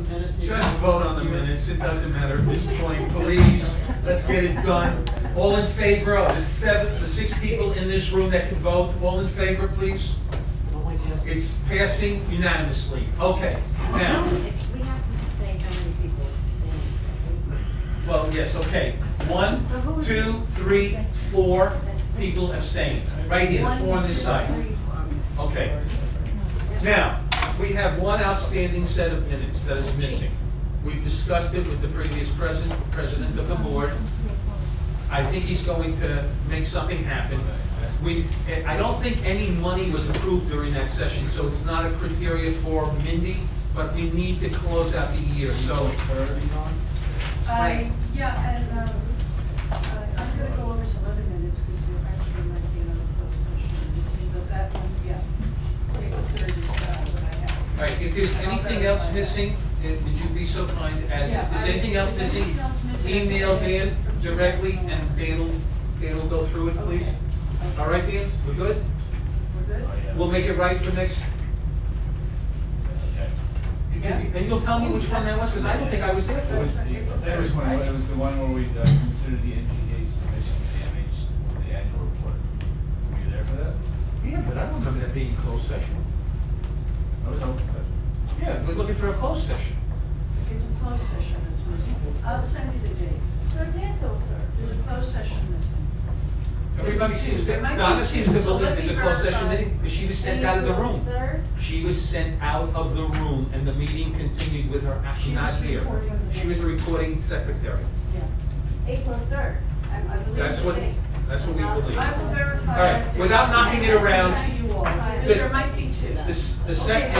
minutes? Just vote on the minutes, it doesn't matter at this point, please, let's get it done. All in favor of the 6 people in this room that can vote, all in favor, please? It's passing unanimously. Okay, now. We have to say how many people abstained. Well, yes, okay. 1, 2, 3, 4 people abstained. Right here, the 4 on this side. Okay. Now, we have one outstanding set of minutes that is missing. We've discussed it with the previous president of the board. I think he's going to make something happen. I don't think any money was approved during that session, so it's not a criteria for Mindy, but we need to close out the year, so. Yeah, and I'm going to go over some other minutes because there actually might be another closed session. But that one, yeah, April 3rd is what I have. All right, if there's anything else missing, would you be so kind as, if there's anything else missing, email Dan directly and Dan will go through it, please. All right, Dan, we're good? We're good? We'll make it right for next. And you'll tell me which one that was, because I don't think I was there for it. That was when, it was the one where we considered the NGA submission of the annual report. Were you there for that? Yeah, but I don't remember that being closed session. That was open session. Yeah, we're looking for a closed session. It's a closed session that's missing. I'll send you the date. There's a closed session missing. Everybody seems to, Donna seems to believe there's a closed session meeting, but she was sent out of the room. She was sent out of the room, and the meeting continued with her actually not here. She was the recording secretary. Yeah. April 3rd. I believe That's what we believe. I will verify. All right, that without date. knocking it around, To you all, because there might be two. The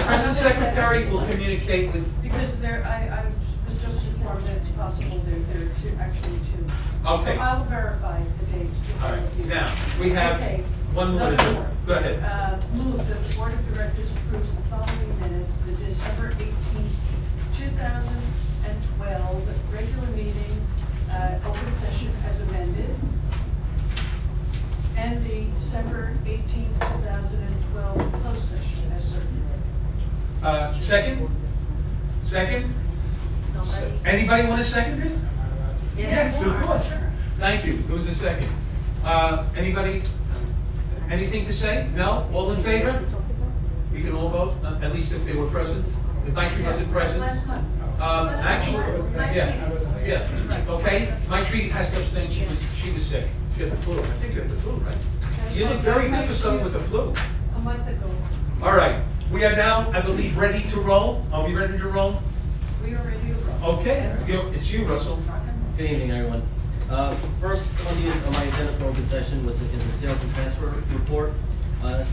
present secretary will communicate with. Because I was just informed that it's possible there are two, actually two. Okay. So I will verify the dates. All right, now, we have Okay. one more to do. Go ahead. Move that the Board of Directors approves the following minutes: the December 18th, 2012 regular meeting, open session as amended, and the December 18th, 2012 closed session as circulated. Second? Second? Anybody want to second it? Yes, of course. Thank you. There was a second. Anybody, anything to say? No? All in favor? We can all vote, at least if they were present. If Maitri wasn't present. Last month. Actually, yeah. Okay, Maitri has to abstain. She was sick. She had the flu. I think you had the flu, right? You look very good for someone with the flu. A month ago. All right. We are now, I believe, ready to roll. Are we ready to roll? We are ready to roll. Okay. It's you, Russell. Good evening, everyone. First on my agenda for open session is the sales and transfer report. I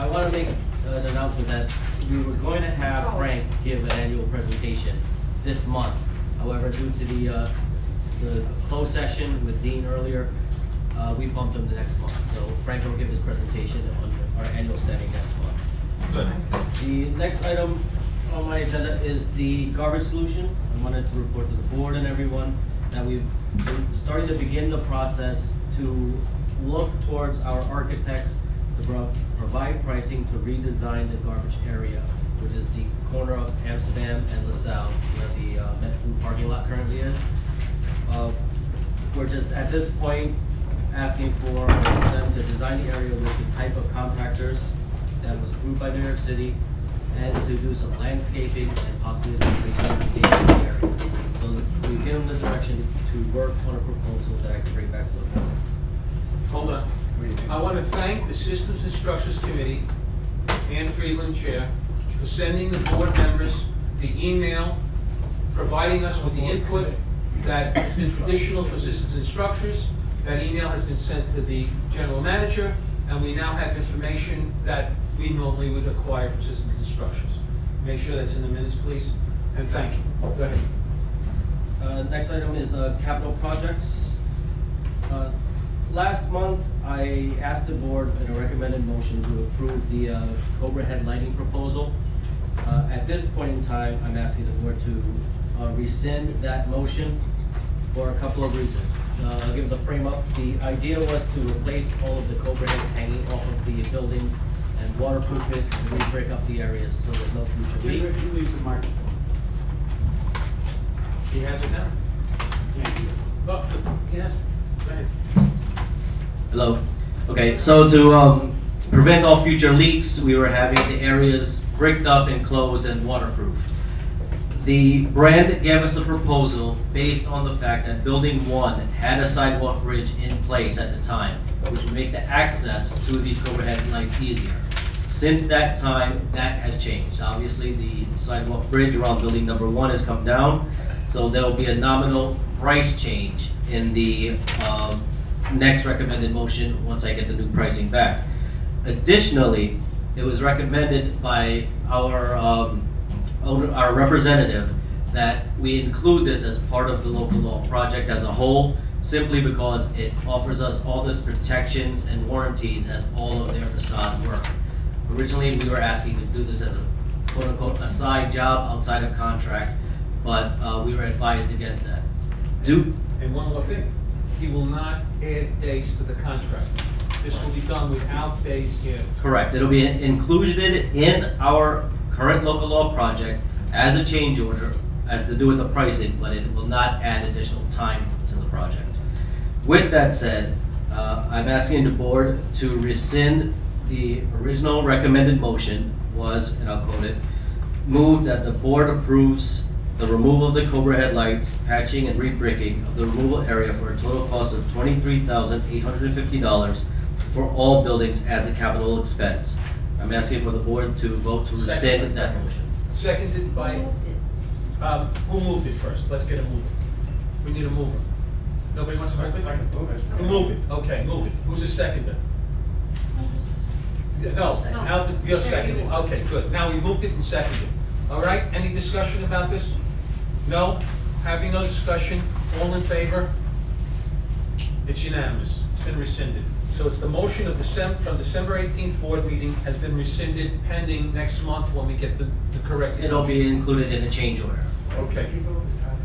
want to make an announcement that we were going to have Frank give an annual presentation this month. However, due to the closed session with Dean earlier, we bumped him the next month. So Frank will give his presentation on our annual standing next month. Good. The next item on my agenda is the garbage solution. I wanted to report to the board and everyone that we've starting to begin the process to look towards our architects to provide pricing to redesign the garbage area, which is the corner of Amsterdam and LaSalle, where the Metfood parking lot currently is. We're just at this point asking for them to design the area with the type of compactors that was approved by New York City, and to do some landscaping and possibly some recertification of the area. So we give them the direction to work on a proposal that I can bring back to the board. Hold on. I want to thank the Systems and Structures Committee, Ann Friedland, Chair, for sending the board members the email, providing us with the input that has been traditional for Systems and Structures. That email has been sent to the general manager, and we now have information that we normally would acquire from Systems and Structures. Make sure that's in the minutes, please, and thank you. Go ahead. Next item is capital projects. Last month, I asked the board in a recommended motion to approve the Cobra Head lighting proposal. At this point in time, I'm asking the board to rescind that motion for a couple of reasons. I'll give the frame up. The idea was to replace all of the Cobra Heads hanging off of the buildings and waterproof it and re-break up the areas so there's no future leaks. Use the microphone. He has it now. Oh, he has it. Go ahead. Hello. Okay, so to prevent all future leaks, we were having the areas bricked up, enclosed, and waterproof. The brand gave us a proposal based on the fact that Building 1 had a sidewalk bridge in place at the time, which would make the access to these overhead lights easier. Since that time, that has changed. Obviously, the sidewalk bridge around Building Number 1 has come down, so there will be a nominal price change in the next recommended motion once I get the new pricing back. Additionally, it was recommended by our representative that we include this as part of the local law project as a whole, simply because it offers us all this protections and warranties as all of their facade work. Originally, we were asking to do this as a quote-unquote a side job outside of contract, but we were advised against that. And one more thing, he will not add days to the contract. This will be done without days added. Correct. It'll be included in our current local law project as a change order, as to do with the pricing, but it will not add additional time to the project. With that said, I'm asking the board to rescind the original recommended motion was, and I'll quote it, move that the board approves the removal of the Cobra headlights, patching and re-bricking of the removal area for a total cost of $23,850 for all buildings as a capital expense. I'm asking for the board to vote to rescind that motion. Seconded by, Who moved it? who moved it first? Let's get a mover. We need a mover. Nobody wants to move it? I can move it. You move it, okay, move it. Who's the seconder? No, Alfred, you're seconded. Okay, good. Now we moved it and seconded. All right, any discussion about this? No? Having no discussion, all in favor? It's unanimous. It's been rescinded. So it's the motion of from December 18th board meeting has been rescinded pending next month when we get the correct. It'll be included in a change order. Okay. Skip over the time.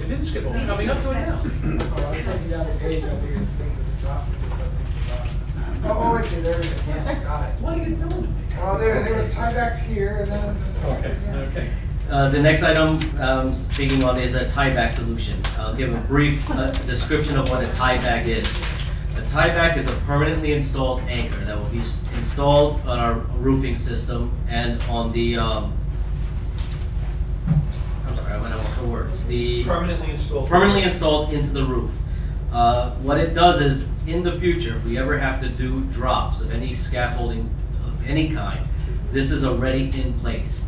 It didn't skip over, coming up to it now. Oh, I think you got a page over here, things at the top. Oh, I see, there it is. Yeah, got it. What are you doing? Well, there was tiebacks here, and then. Okay, okay. The next item speaking on is a tieback solution. I'll give a brief description of what a tieback is. A tieback is a permanently installed anchor that will be installed on our roofing system and on the, I'm sorry, I went off the words. The Permanently installed into the roof. What it does is, in the future, if we ever have to do drops of any scaffolding of any kind, this is already in place.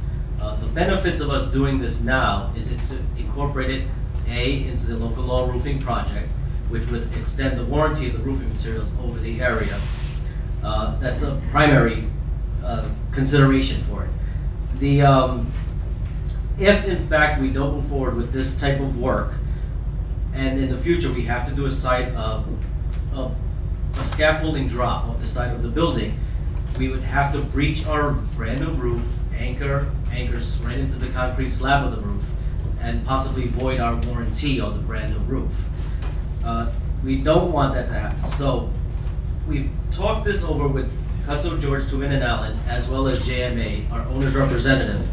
The benefits of us doing this now is it's incorporated, into the local law roofing project, which would extend the warranty of the roofing materials over the area. That's a primary consideration for it. If in fact we don't move forward with this type of work, and in the future we have to do a scaffolding drop off the side of the building, we would have to breach our brand new roof, anchors right into the concrete slab of the roof, and possibly void our warranty on the brand new roof. We don't want that to happen. So we've talked this over with Cutso George, Tubin and Allen, as well as JMA, our owner's representative.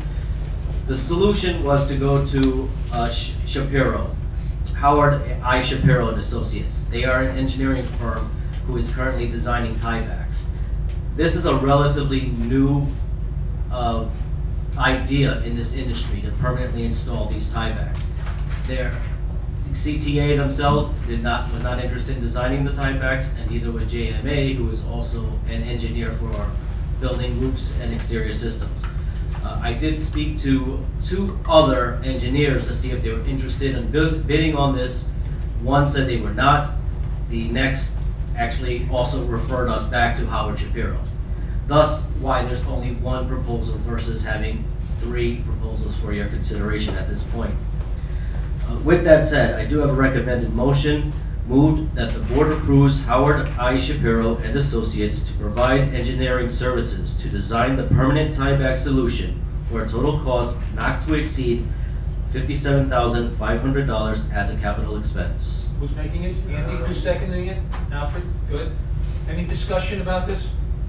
The solution was to go to Shapiro, Howard I. Shapiro and Associates. They are an engineering firm who is currently designing tiebacks. This is a relatively new idea in this industry to permanently install these tiebacks. Their CTA themselves was not interested in designing the tiebacks, and neither was JMA, who is also an engineer for our building roofs and exterior systems. I did speak to 2 other engineers to see if they were interested in bidding on this. One said they were not. The next actually also referred us back to Howard Shapiro. Thus, why there's only 1 proposal versus having 3 proposals for your consideration at this point. With that said, I do have a recommended motion. Moved that the board approves Howard I. Shapiro and Associates to provide engineering services to design the permanent tieback solution for a total cost not to exceed $57,500 as a capital expense. Who's making it? Andy, who's seconding it? Alfred, good. Any discussion about this?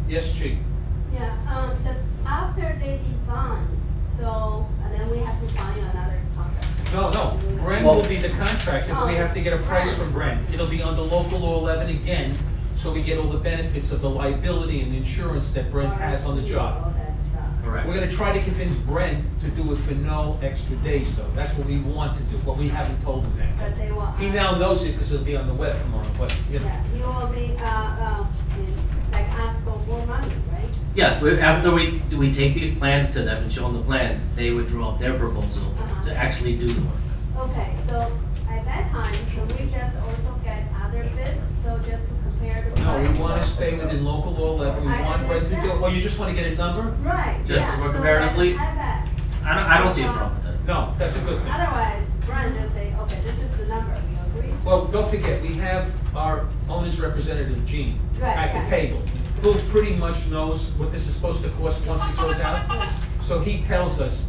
Yes, Chief. Yeah, after they design, so, and then we have to find another contractor. No, Brent will be the contractor, but we have to get a price from Brent. It'll be under local law 11 again, so we get all the benefits of the liability and insurance that Brent has on the All job. that stuff. Correct. We're gonna try to convince Brent to do it for no extra days though. That's what we want to do, but we haven't told him that. But they will. He now knows it because it'll be on the web tomorrow, but, you know. Yeah, you will be, like ask for more money, right? Yes, after we take these plans to them and show them the plans, they would draw up their proposal to actually do the work. Okay, so at that time, can we just also get other bids, so just to compare the No, we price? wanna stay within local law 11. We I want Brent to do it. understand. Oh, you just wanna get a number? Right, Just yeah, more so comparatively? that I bet. I don't see a problem with that. No, that's a good thing. Otherwise, Brian just say, okay, this is the number, you agree? Well, don't forget, we have our owner's representative, Gene, Right, at yeah. the table, who pretty much knows what this is supposed to cost once it goes out. So he tells us,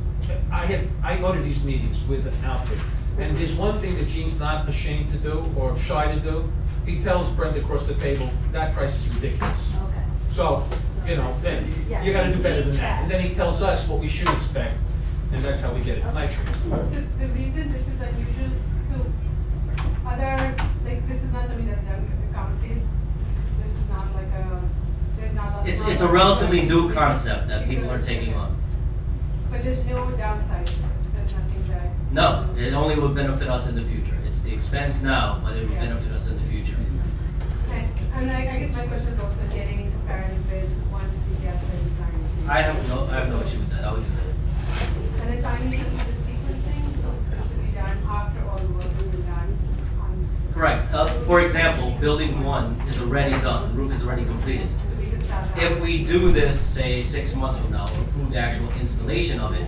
I go to these meetings with Alfred, and there's one thing that Gene's not ashamed to do or shy to do. He tells Brenda across the table, that price is ridiculous. Okay. So, you know, then you gotta do better than that. And then he tells us what we should expect, and that's how we get it. Nitro. So the reason this is unusual, so other, like, this is not something that's done commonplace. This is not like a, there's not. It's a relatively new concept that people are taking on. But there's no downside, there's nothing that. No, it only would benefit us in the future. It's the expense now, but it would benefit us in the future. Okay, and I guess my question is also getting parent bids once we get the design. I have no issue with that. I would do that. And then finally, comes to the sequencing, so it's to be done after all the work has been done on. Correct. For example, building 1 is already done. The roof is already completed. So we can start now. If we do this, say 6 months from now, or approve the actual installation of it,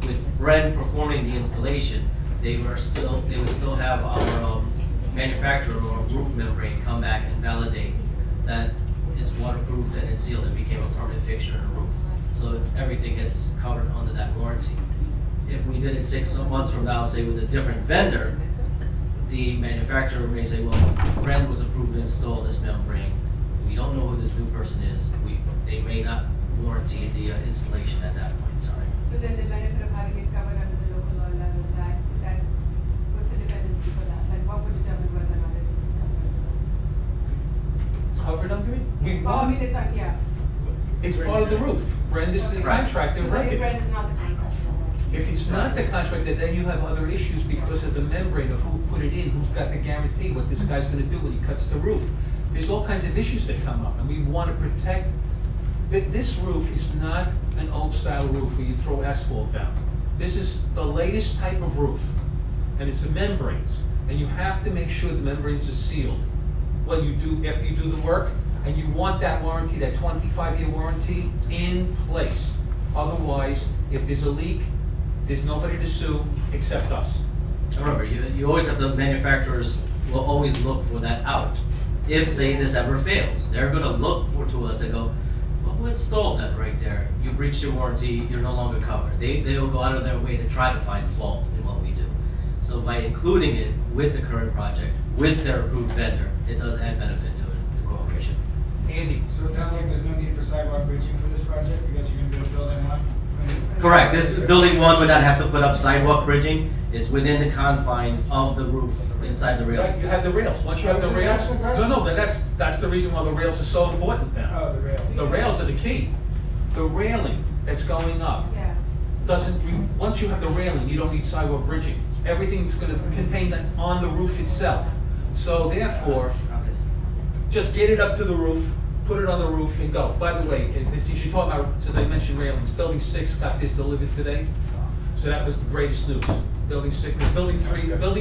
with Brent performing the installation, they would still have our manufacturer or roof membrane come back and validate that it's waterproofed and it's sealed and became a permanent fixture in the roof. So everything gets covered under that warranty. If we did it 6 months from now, say with a different vendor, the manufacturer may say, well, Brent was approved to install this membrane. We don't know who this new person is. They may not warranty the installation at that point in time. So then the benefit of having it covered under the local law level, is that, what's the dependency for that? Like, what would determine whether or not it is covered? Covered under it? We Oh, I mean, want, it's like, yeah. it's part of the roof. Brent is the Right. contractor, So right? if Brent is not the contractor. If it's not the contractor, then you have other issues because of the membrane of who put it in, who's got the guarantee, what this guy's gonna do when he cuts the roof. There's all kinds of issues that come up, and we wanna protect, this roof is not an old style roof where you throw asphalt down. This is the latest type of roof, and it's the membranes, and you have to make sure the membranes are sealed. What you do, after you do the work, and you want that warranty, that 25-year warranty in place. Otherwise, if there's a leak, there's nobody to sue except us. Remember, you always have the manufacturers will always look for that out. If, say, this ever fails, they're gonna look to us and go, well, who installed that right there? You breached your warranty, you're no longer covered. They'll go out of their way to try to find fault in what we do. So by including it with the current project, with their approved vendor, it does add benefit to the corporation. Andy? So it sounds like there's no need for sidewalk bridging for this project, because you're gonna build building one? Correct, this building 1 would not have to put up sidewalk bridging. It's within the confines of the roof, inside the Right, railings. you have the rails. Once you have the I was rails, just asking a question. no, but that's the reason why the rails are so important now. Oh, the rails. The rails are the key. The railing that's going up Yeah. once you have the railing, you don't need sidewalk bridging. Everything's gonna contain that on the roof itself. So therefore, just get it up to the roof, put it on the roof and go. By the way, you should talk about, since I mentioned railings, building 6 got this delivered today. So that was the greatest news. Building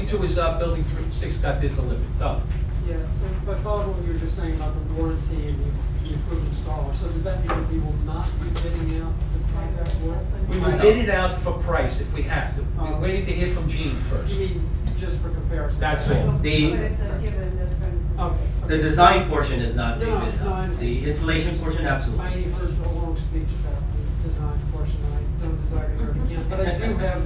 2 is up, building 6 got this delivered. Go. Yeah, but following what you were just saying about the warranty and the approved installer, so does that mean that we will not be bidding out the contract work? We will bid it out for price if we have to. We're waiting to hear from Gene first. You mean just for comparison? That's all. But it's a given that Brent. Okay. The design portion is not being No, bidded no, I out. understand. The installation portion, absolutely. I heard a long speech about the design portion, and I don't desire to hear it again. But I do have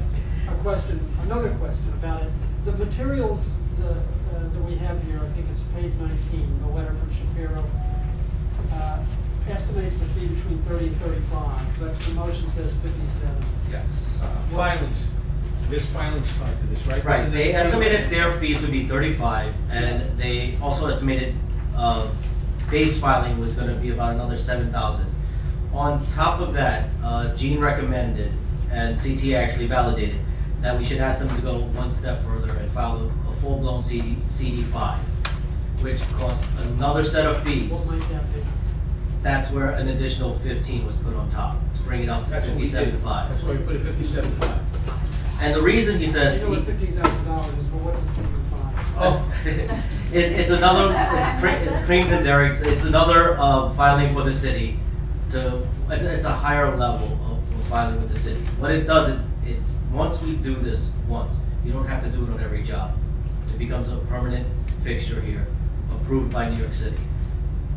another question about it. The materials that we have here, I think it's page 19, the letter from Shapiro, estimates the fee between 30 and 35, but the motion says 57. Yes. Filings. There's filing spot to this, right? Right, Isn't they there- estimated their fees would be 35, and they also estimated, base filing was gonna be about another 7,000. On top of that, Gene recommended, and CT actually validated, that we should ask them to go one step further and file a full-blown CD5, which costs another set of fees. What might that be? That's where an additional 15 was put on top, to bring it up to That's what we did. 57.5. That's why we put a 57.5. And the reason he I said. know what $15,000 is, but what's a 75? Oh. It's another, it's Creams and Derricks, it's another filing for the city to, it's a higher level of filing with the city. What it does, it's, once we do this once, you don't have to do it on every job. It becomes a permanent fixture here, approved by New York City.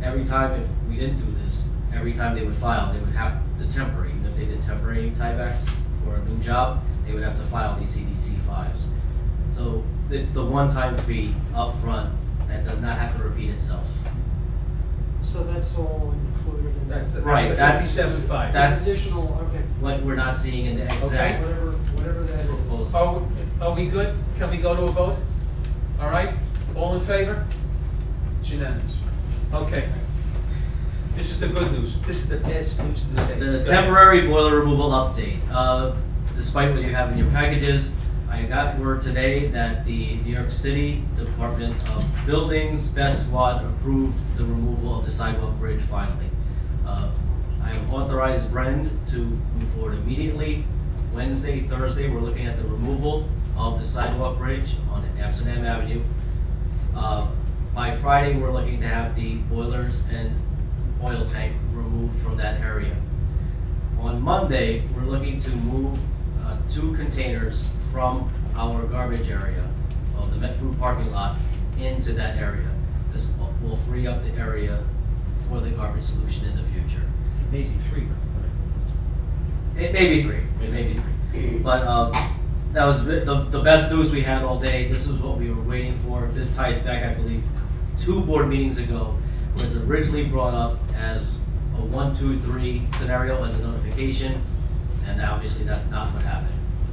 Every time, if we didn't do this, every time they would file, they would have the temporary, even if they did temporary tiebacks for a new job, they would have to file these CDC-5s. So it's the one-time fee up front that does not have to repeat itself. So that's all included in that? That's Right, the that's- 57.5. that's- Additional, okay. What we're not seeing in the exact Whatever that is. proposal. Are we good? Can we go to a vote? All right, all in favor? It's unanimous. Okay. This is the good news. This is the best news of the day. The temporary boiler removal update. Despite what you have in your packages, I got word today that the New York City Department of Buildings, Best Squad, approved the removal of the sidewalk bridge finally. I have authorized Brend to move forward immediately. Wednesday, Thursday, we're looking at the removal of the sidewalk bridge on Amsterdam Avenue. By Friday, we're looking to have the boilers and oil tank removed from that area. On Monday, we're looking to move 2 containers from our garbage area of the Met Food parking lot into that area. This will free up the area for the garbage solution in the future. Maybe 3. It may be 3, it may be 3. But that was the best news we had all day. This is what we were waiting for. This ties back, I believe, 2 board meetings ago. It was originally brought up as a 1, 2, 3 scenario as a notification, and obviously that's not what happened.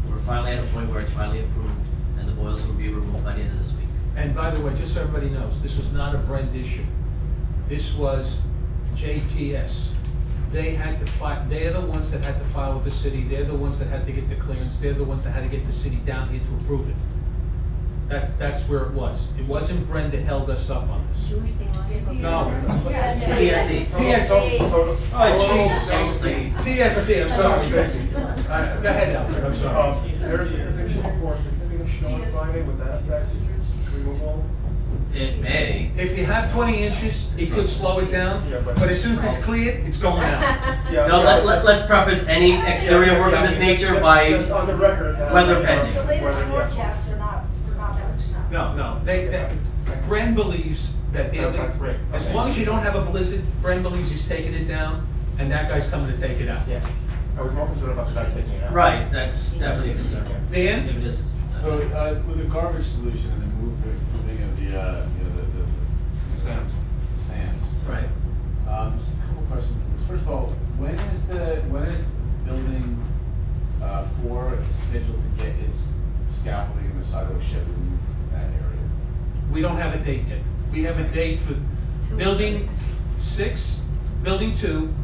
We're finally at a point where it's finally approved, and the boilers will be removed by the end of this week. And by the way, just so everybody knows, this was not a Brend issue. This was JTS. They had to file, they're the ones that had to file with the city, they're the ones that had to get the clearance, they're the ones that had to get the city down here to approve it. That's where it was. It wasn't Brend that held us up on this. No. TSC. TSC. Oh, jeez. TSC. TSC, I'm sorry. Go ahead, Alfred, I'm sorry. There's a additional for significant snow finding with that effect, removal. It may. If you have 20 inches, it could slow it down, but as soon as it's cleared, it's going out. Yeah, No, yeah. let's preface any exterior work of this nature by Just on the record. weather pending. The latest Weather, yeah. forecasts are not that much snow. No, Brend believes that That's great. as Okay. long as you don't have a blizzard, Brend believes he's taking it down, and that guy's coming to take it out. Yeah, I was more concerned about the guy taking it out. Right, that's definitely a concern. Dan? If it is. So, with the garbage solution and the moving of the, the SAMs. Right. Just a couple questions on this. First of all, when is building 4 scheduled to get its scaffolding and the sidewalk shed removed in that area? We don't have a date yet. We have a date for building 6, building 2,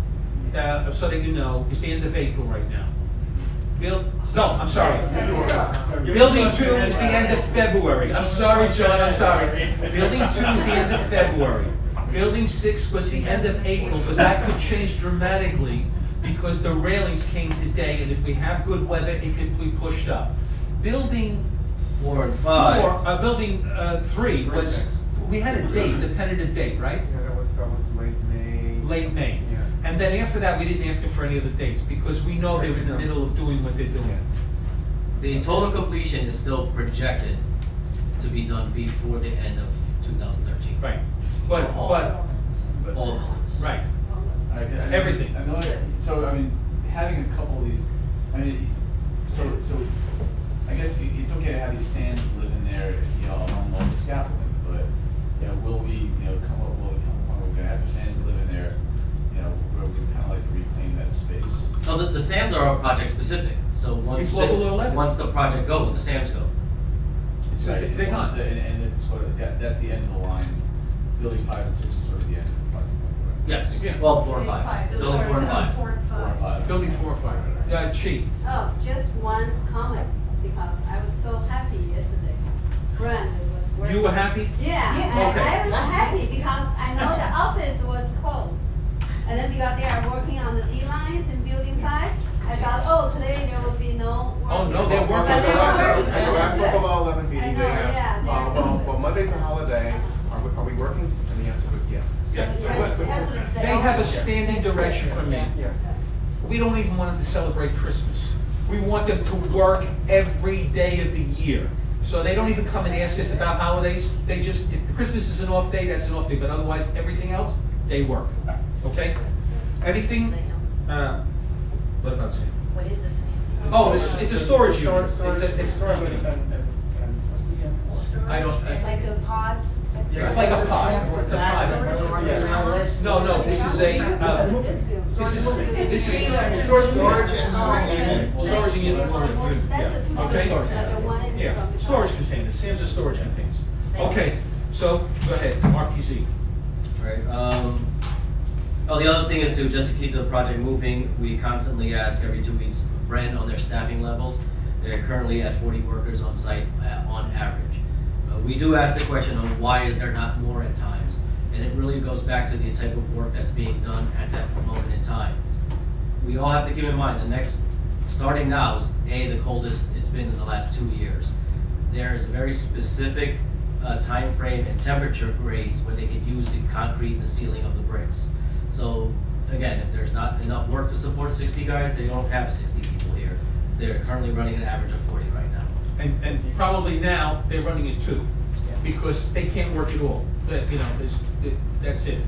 so that you know, is the end of April right now. No, I'm sorry. Building 2 is the end of February. I'm sorry, John, I'm sorry. Building 2 is the end of February. Building 6 was the end of April, but that could change dramatically because the railings came today, and if we have good weather, it could be pushed up. Building 4 and 5. building 3 was, we had a date, the tentative date, right? Yeah, that was late May. Late May. Yeah. And then after that, we didn't ask them for any other dates because we know they're in the middle of doing what they're doing. The total completion is still projected to be done before the end of 2013. Right. But, All buildings. right. I Everything. I know that, so, I mean, having a couple of these, I mean, so I guess it's okay to have these sands live in there, along all the scaffolding, but, will we, come up, will it come to a point where we're gonna have the sands live in there, where we kind of like reclaim that space? So the SAMs are project specific. So So once It's local law 11. once the project goes, the Sam's go. It's, Right, they're once gone. and it's sort of, that's the end of the line. Building 5 and 6 is sort of the end of the project. Yes, Yeah. well, 4 and 5. Building 4 and 5. 4 and 4 and 5. 5. Building 4 or 5. Chief, Oh, just one comment, because I was so happy yesterday. Brand was working. you were happy? Yeah, Yeah. Okay. I was happy because I know the office was closed. And then because they are working on the D lines in building 5, I thought, oh, today there will be no work. Oh, no, they're working. But they were working. At the last That's local good. law 11 I meeting, know, they asked, yeah, they're so well, good. Monday's a holiday, are we working? And the answer was yes. Yeah. It has what it's They have a standing direction from me. Yeah. We don't even want them to celebrate Christmas. We want them to work every day of the year. So they don't even come and ask us about holidays. They just, if Christmas is an off day, that's an off day, but otherwise, everything else, they work. Okay? Anything, what about Sam? What is this? Oh, it's a storage unit. It's Storage a, unit and what's the end? I don't, Like the pods? it's like a pod. It's a pod. Yes. No, this is a, This building. this is. Storage and Storage unit. That's a small, Okay. the one is Yeah, from the storage top. containers, Sam's a storage containers. Thank you. Okay, so, go ahead, RPZ. Right, oh, the other thing is just to keep the project moving, we constantly ask every 2 weeks, Brand on their staffing levels. They're currently at 40 workers on site on average. We do ask the question on why is there not more at times? And it really goes back to the type of work that's being done at that moment in time. We all have to keep in mind, the next, starting now is the coldest it's been in the last 2 years. There is a very specific time frame and temperature grades where they can use the concrete and the sealing of the bricks. So again, if there's not enough work to support 60 guys, they don't have 60 people here. They're currently running an average of 40 right now. And probably now, they're running it 2, because they can't work at all. That's it.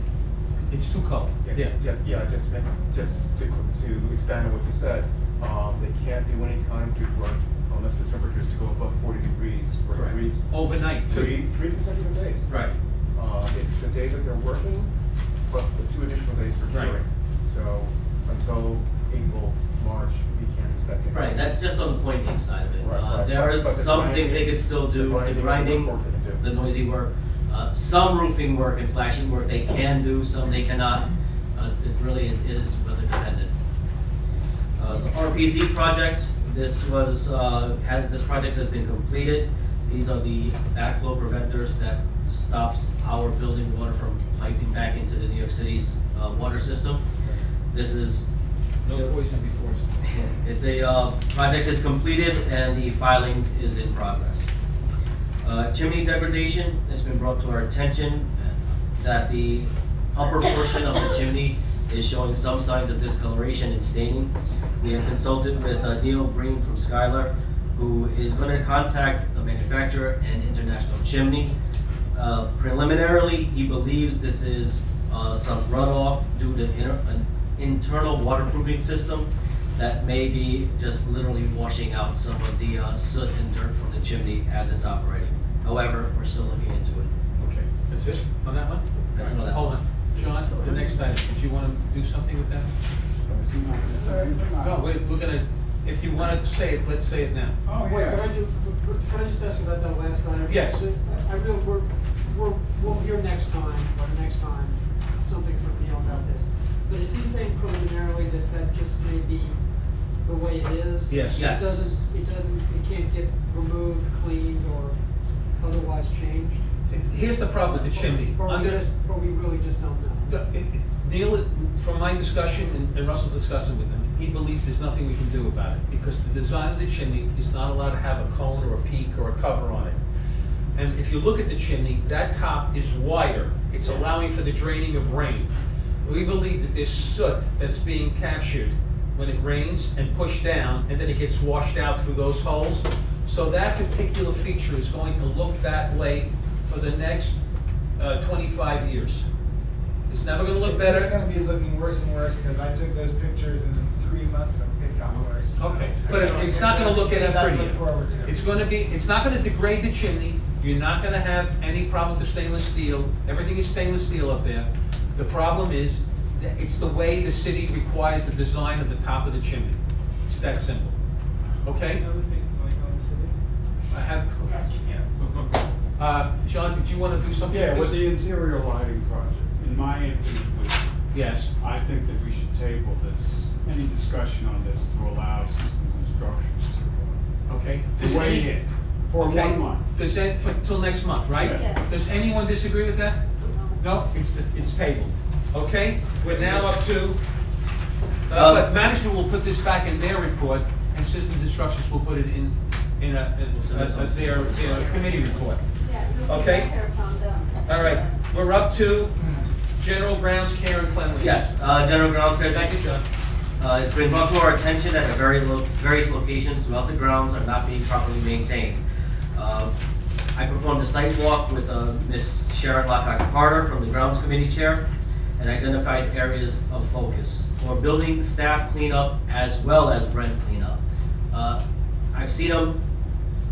It's too cold. Yeah. Just to extend on what you said, they can't do any concrete work unless the temperatures to go above 40 degrees, or Correct. degrees. Overnight, too. Three consecutive days. Right. It's the day that they're working, plus the 2 additional days for Right. curing. So until April, March, we can't expect it. Right, that's just on the pointing side of it. Right, There is but the some grinding- things they could still do, the grinding, work they can do. the noisy work. Some roofing work and flashing work they can do, some they cannot. It really is weather dependent. The RPZ project, this project has been completed. These are the backflow preventers that stops our building water from piping back into the New York City's water system. This is No poison before. if the project is completed and the filings is in progress. Chimney degradation has been brought to our attention that the upper portion of the chimney is showing some signs of discoloration and staining. We have consulted with Neil Green from Skylar, who is going to contact the manufacturer and International Chimney. Preliminarily, he believes this is some runoff due to an internal waterproofing system that may be just literally washing out some of the soot and dirt from the chimney as it's operating. However, we're still looking into it. Okay, that's it on that one? That's on that Hold one. on. John, the next item, did you want to do something with that? No, we're gonna, if you want to say it, let's say it now. Oh, wait, can I just ask about that last item? Yes. I know we'll hear next time, something from Neil about this. But is he saying preliminarily that just may be the way it is? Yes. Yes. It can't get removed, cleaned, or otherwise changed? Here's the problem with the chimney. Or we really just don't know? Neil, from my discussion and Russell's discussion with him, he believes there's nothing we can do about it because the design of the chimney is not allowed to have a cone or a peak or a cover on it. And if you look at the chimney, that top is wider. It's allowing for the draining of rain. We believe that there's soot that's being captured when it rains and pushed down, and then it gets washed out through those holes. So that particular feature is going to look that way for the next 25 years. It's never going to look It's better. gonna be looking worse and worse, because I took those pictures and in 3 months, it got worse. Okay, but it's not going to look any That's prettier. look forward to. It's going to be, it's not going to degrade the chimney. You're not going to have any problem with the stainless steel. Everything is stainless steel up there. The problem is, that it's the way the city requires the design of the top of the chimney. It's that simple. okay? Another thing, like on the city. I have, John, did you want to do something? Yeah, with with this? the interior lighting project, in my infinite wisdom, Yes, I think that we should table this, any discussion on this to allow System Constructions okay. to Does weigh any- in for Okay. 1 month. Does that, till next month, right? Yes. Does anyone disagree with that? No, it's tabled. Okay, we're now up to, but management will put this back in their report, and Systems Instructions will put it in their committee report. Yeah, it will be Okay. better from them. All right, we're up to general grounds care and cleanliness. Yes, general grounds care. Thank you, John. It's been brought to our attention that various locations throughout the grounds are not being properly maintained. I performed a site walk with Ms. Sharon Lockhart Carter from the Grounds Committee Chair and identified areas of focus for building staff cleanup as well as Brent cleanup. I've seen them,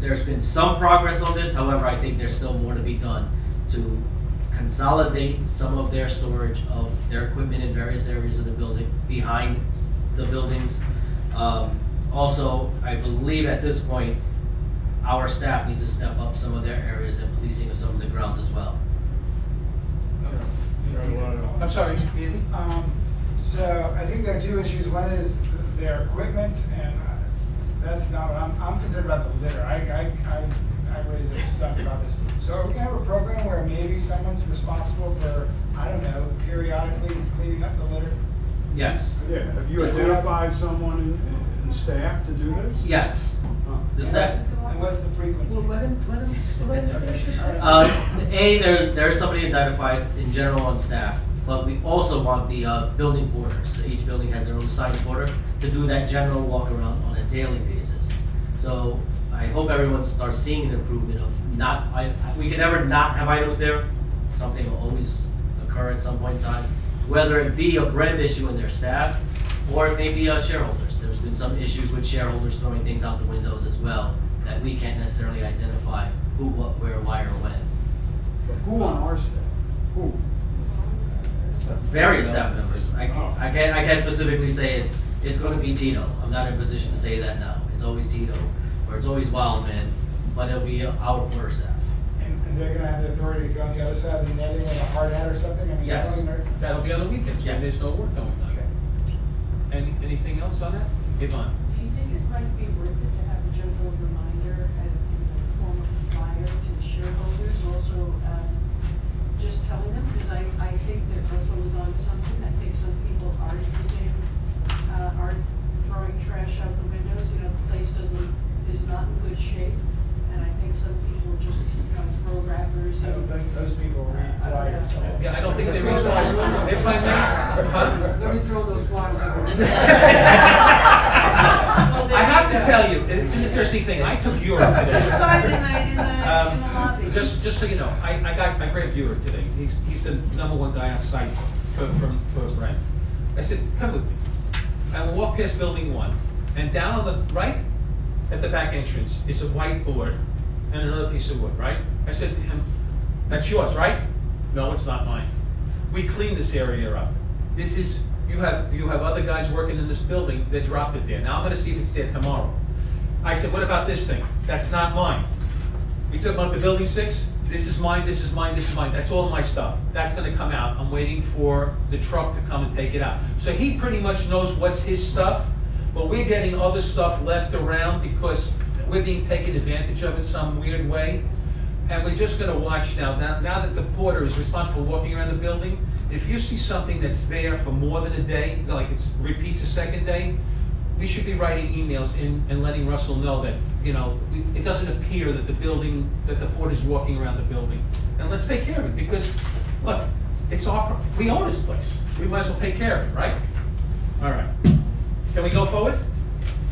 there's been some progress on this, however, I think there's still more to be done to consolidate some of their storage of their equipment in various areas of the building, behind the buildings. Also, I believe at this point, our staff needs to step up some of their areas and policing of some of the grounds as well. I'm sorry, Andy? So I think there are two issues. One is their equipment, and that's not what I'm concerned about the litter. I raised a stuff about this. So are we gonna have a program where maybe someone's responsible for, I don't know, periodically cleaning up the litter? Yes, Yeah, have you identified someone in staff to do this? yes. Huh. The staff, And what's the frequency? Let him finish his. there's somebody identified in general on staff, but we also want the building porters. So each building has their own assigned porter to do that general walk around on a daily basis. So I hope everyone starts seeing an improvement of we can never not have items there. Something will always occur at some point in time, whether it be a Brent issue in their staff or it may be shareholders. There's been some issues with shareholders throwing things out the windows as well that we can't necessarily identify who, what, where, why, or when. But who on our staff? Who? Various staff members. I can't specifically say it's going to be Tito. I'm not in a position to say that now. It's always Tito or it's always Wildman, but it'll be our porter staff. And they're gonna have the authority to go on the other side of the netting with a hard hat or something? I mean, Yes. That'll be on the weekends when Yes. there's no work going on. Anything else on that? Yvonne? Do you think it might be worth it to have a gentle reminder and in the form of a flyer to the shareholders, also just telling them? Because I think that Russell was onto something. I think some people are throwing trash out the windows. You know, the place is not in good shape. And I think some people just, throw wrappers. I don't think those people read flyers. Yeah, I don't think they respond. If I may, Let me throw those flies out. I have to tell you, it's an interesting thing. I took Europe today. Decided in the lobby. Just so you know, I grabbed Europe today. He's the #1 guy on site for Brent. I said, come with me. And we'll walk past building 1, and down on the right at the back entrance is a white board and another piece of wood, right? I said to him, that's yours, right? No, it's not mine. We cleaned this area up. This is, you have other guys working in this building that dropped it there. Now I'm gonna see if it's there tomorrow. I said, what about this thing? That's not mine. We took them up to building 6. This is mine, this is mine, this is mine. That's all my stuff. That's gonna come out. I'm waiting for the truck to come and take it out. So he pretty much knows what's his stuff, but we're getting other stuff left around because we're being taken advantage of in some weird way. And we're just gonna watch now that the porter is responsible for walking around the building, if you see something that's there for more than a day, like it repeats a second day, we should be writing emails in and letting Russell know that, it doesn't appear that the porter's walking around the building. And let's take care of it, because, look, we own this place. We might as well take care of it, right? All right. Can we go forward?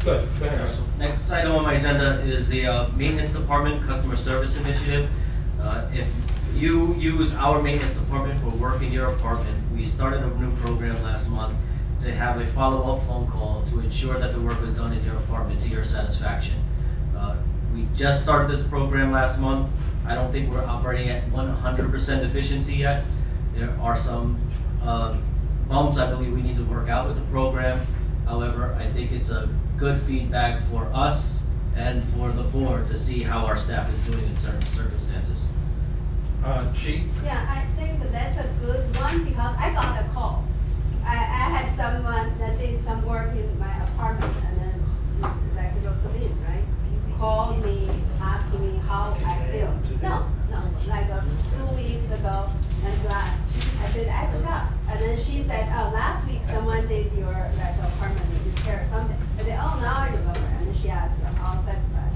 Good, go ahead, Russell. Next item on my agenda is the Maintenance Department Customer Service Initiative. If you use our maintenance department for work in your apartment, we started a new program last month to have a follow-up phone call to ensure that the work was done in your apartment to your satisfaction. We just started this program last month. I don't think we're operating at 100% efficiency yet. There are some bumps I believe we need to work out with the program. However, I think it's a good feedback for us and for the board to see how our staff is doing in certain circumstances. Chief? Yeah, I think that's a good one because I got a call. I had someone that did some work in my apartment and then, like Rosaline, right? Called me, asking me how I feel. No, like 2 weeks ago and last. I said, I forgot. And then she said, oh, last week someone did your like apartment repair or something. I said, oh, now I remember. And then she asked, how satisfied?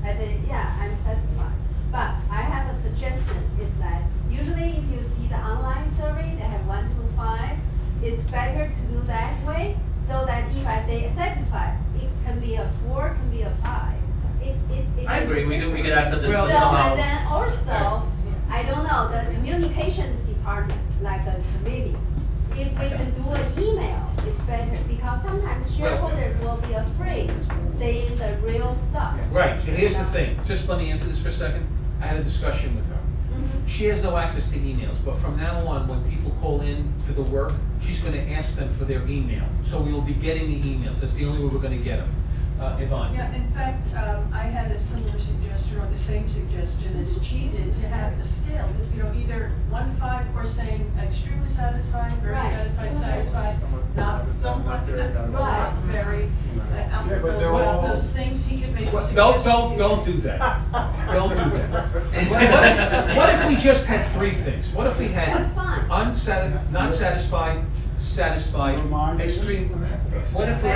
I said, yeah, I'm satisfied. But I have a suggestion, is that usually if you see the online survey, they have 1 to 5. It's better to do that way, so that if I say satisfied, it can be a 4, can be a 5. It I is agree, we different. could ask them to Well, So, somehow. and then also, I don't know, the communication department, like a committee, if we can do an email, it's better, because sometimes shareholders will be afraid saying the real stuff. Right, and here's the thing, just let me answer this for a second. I had a discussion with her. Mhm. She has no access to emails, but from now on, when people call in for the work, she's gonna ask them for their email. So we will be getting the emails, that's the only way we're gonna get them. Yvonne? Yeah, in fact, I had a similar suggestion, or the same suggestion as Chi did, to have a scale, either 1 to 5 or saying extremely satisfied, very Right. satisfied, not somewhat, not very. After but those, they're one of all- those things, he could make a suggestion. Don't do that. Don't do that. What if we just had 3 things? What if we had That's fine. not satisfied, satisfied, extreme? What if we,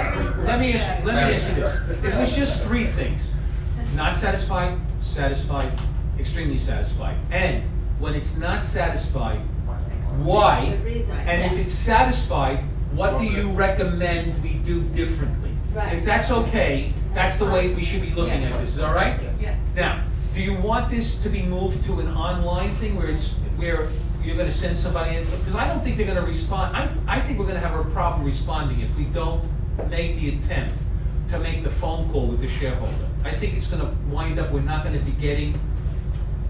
let me ask you this. If it was just 3 things, not satisfied, satisfied, extremely satisfied, and when it's not satisfied, why? The reason. And if it's satisfied, what do you recommend we do differently? Right. If that's okay, that's the way we should be looking at this, is that all right? Yeah. Now, do you want this to be moved to an online thing where you're gonna send somebody in? Because I don't think they're gonna respond. I think we're gonna have a problem responding if we don't make the attempt to make the phone call with the shareholder. I think it's gonna wind up, we're not gonna be getting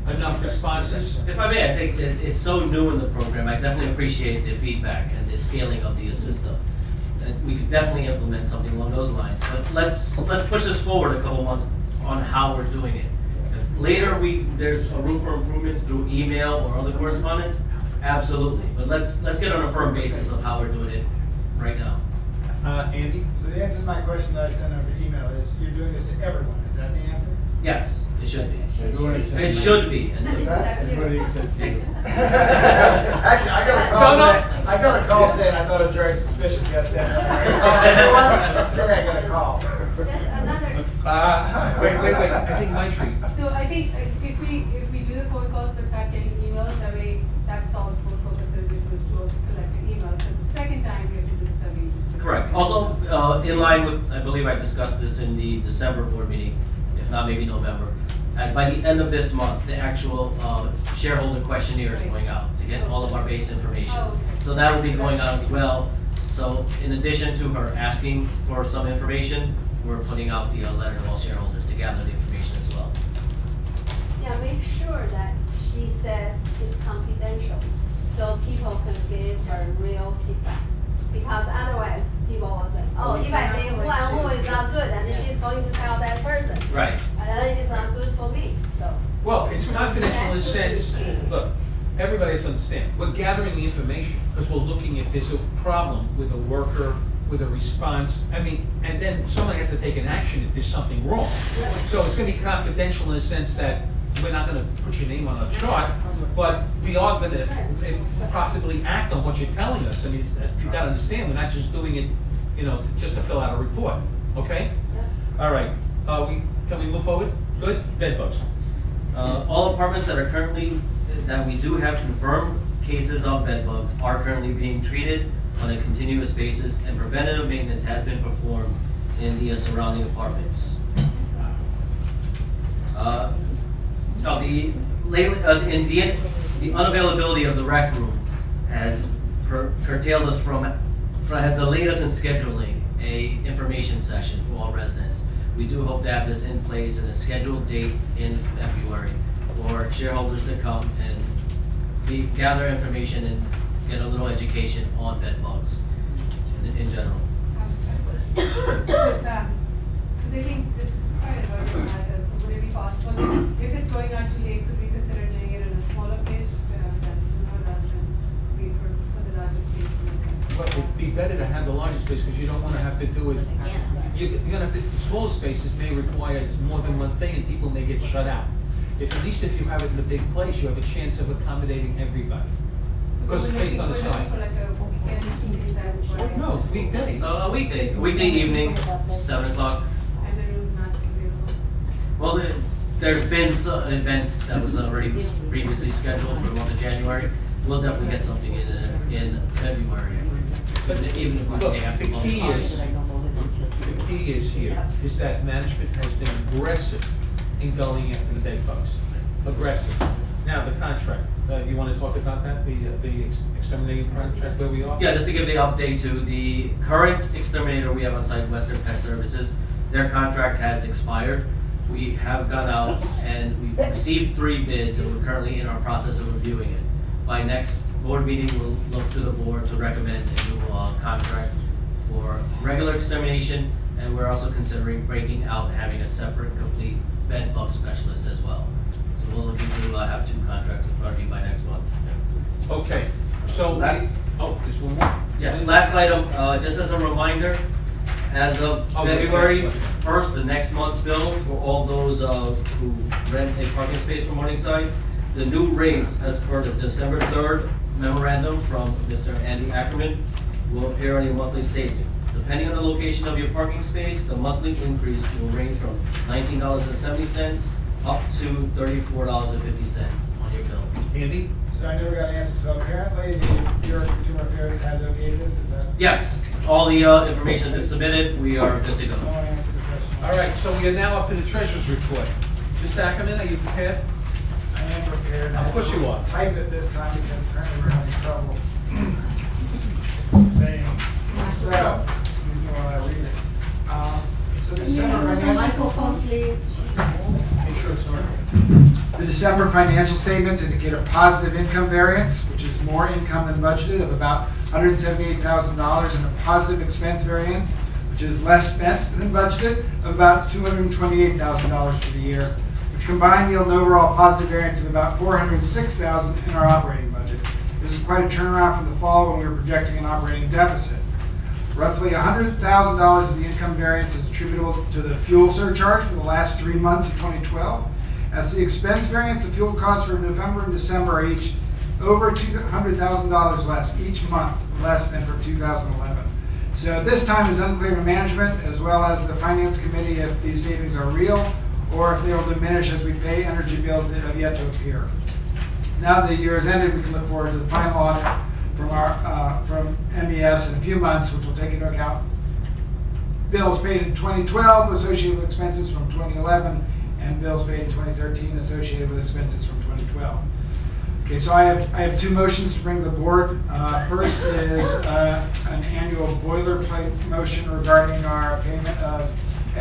enough responses. If I may, I think that it's so new in the program, I definitely appreciate the feedback and the scaling of the system. And we could definitely implement something along those lines, but let's push this forward a couple months on how we're doing it. If later there's a room for improvements through email or other correspondence, absolutely, but let's get on a firm basis of how we're doing it right now. Andy? So the answer to my question that I sent over email is, you're doing this to everyone, is that the answer? Yes, it should be. Everyone except It me. should be. And Is that? Except you. Everybody except you. Actually, I got a call today, I got a call today and I thought it was very suspicious yesterday. Today I got a call. Just another, Wait, I think Maitri. So I think if we do the phone calls, we start getting emails, that way that solves both purposes, which was to also collect the emails. So the second time we have to do the survey. just to- Correct. Also, in line with, I believe I discussed this in the December board meeting, if not maybe November. By the end of this month, the actual shareholder questionnaire is going out to get all of our base information. Oh, okay. So that will be going out as well. So in addition to her asking for some information, we're putting out the letter to all shareholders to gather the information as well. yeah, make sure that she says it's confidential, so people can give her real feedback. Because otherwise, people will say, oh, if I say who and who is not good, and she's going to tell that person. Right. And then it's not good for me, so. Well, it's confidential in the sense, look, everybody has to understand, we're gathering the information because we're looking if there's a problem with a worker, with a response. I mean, and then someone has to take an action if there's something wrong. So it's gonna be confidential in the sense that we're not gonna put your name on a chart, but we are gonna possibly act on what you're telling us. I mean, you gotta understand, we're not just doing it, just to fill out a report, okay? All right, can we move forward? Good, bed bugs. All apartments that we do have confirmed cases of bed bugs are currently being treated on a continuous basis, and preventative maintenance has been performed in the surrounding apartments. The unavailability of the rec room has curtailed us has delayed us in scheduling a information session for all residents. We do hope to have this in place in a scheduled date in February for shareholders to come and gather information and get a little education on bed bugs in general. Because I think this is quite a possible? If it's going out too late, could we consider doing it in a smaller place, just to have it done sooner rather than wait for the larger space? Well, it'd be better to have the larger space, because you don't wanna have to do it. You're gonna have to, smaller spaces may require more than one thing, and people may get shut out. At least if you have it in a big place, you have a chance of accommodating everybody. Because it's based on the So size. like a weekend, is that No, weekdays. A weekday evening, 7 o'clock. And the room's not available? Well, there's been some events that was already previously scheduled for the month of January. We'll definitely get something in February. But even if we Look, have the to key is here, is that management has been aggressive in going after the bed bugs. Aggressive. Now, the contract, you wanna talk about that, the exterminating contract, where we are? Yeah, just to give the update to the current exterminator we have on site, Western Pest Services, their contract has expired. We have gone out and we've received 3 bids, and we're currently in our process of reviewing it. By next board meeting, we'll look to the board to recommend a new contract for regular extermination, and we're also considering breaking out, having a separate, complete bed bug specialist as well. So we're looking to have 2 contracts in front of you by next month. Okay, so, Last- there's one more? Yes, last item, just as a reminder, as of Oh, February yes. 1st, the next month's bill for all those who rent a parking space from Morningside, the new rates as per the December 3rd memorandum from Mr. Andy Ackerman will appear on your monthly statement. Depending on the location of your parking space, the monthly increase will range from $19.70 up to $34.50 on your bill. Andy? So I never got an answer, so apparently the Bureau of Consumer Affairs has okayed this, is that? Yes, all the information is submitted, we are good to No go. one answered the question. All right, so we are now up to the treasurer's report. Mr. Ackerman, are you prepared? I am prepared. Of course you are. Type it this time because apparently we're having trouble. So, excuse me while I read it. So the December financial. Microphone, please. Make sure it's on. The December financial statements indicate a positive income variance, which is more income than budgeted, of about $178,000, and a positive expense variance, which is less spent than budgeted, of about $228,000 for the year, which combined yield an overall positive variance of about $406,000 in our operating budget. This is quite a turnaround from the fall when we were projecting an operating deficit. Roughly $100,000 of the income variance is attributable to the fuel surcharge for the last 3 months of 2012. As the expense variance, the fuel costs for November and December are each over $200,000 less each month, less than for 2011. So this time is unclear to management as well as the finance committee if these savings are real or if they will diminish as we pay energy bills that have yet to appear. Now that the year has ended, we can look forward to the final audit from MES in a few months, which will take into account bills paid in 2012 associated with expenses from 2011 and bills paid in 2013 associated with expenses from 2012. Okay, so I have 2 motions to bring to the board. First is an annual boilerplate motion regarding our payment of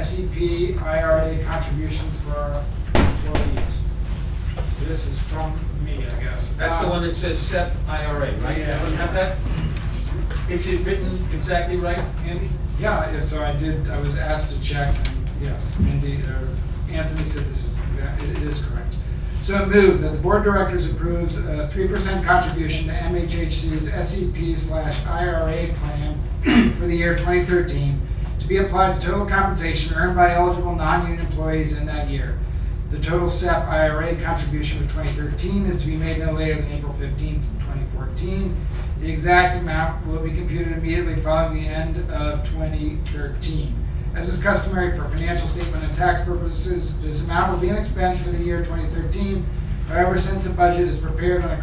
SEP IRA contributions for our employees. So this is from me, I guess. That's the one that says SEP IRA, right? Yeah. Everyone have that? Is it written exactly right, Andy? Yeah, so I was asked to check, and yes, Anthony said this is it is correct. So I move that the board of directors approves a 3% contribution to MHHC's SEP/IRA plan for the year 2013 to be applied to total compensation earned by eligible non-union employees in that year. The total SEP IRA contribution for 2013 is to be made no later than April 15th, 2014. The exact amount will be computed immediately following the end of 2013. As is customary for financial statement and tax purposes, this amount will be an expense for the year 2013. However, since the budget is prepared on a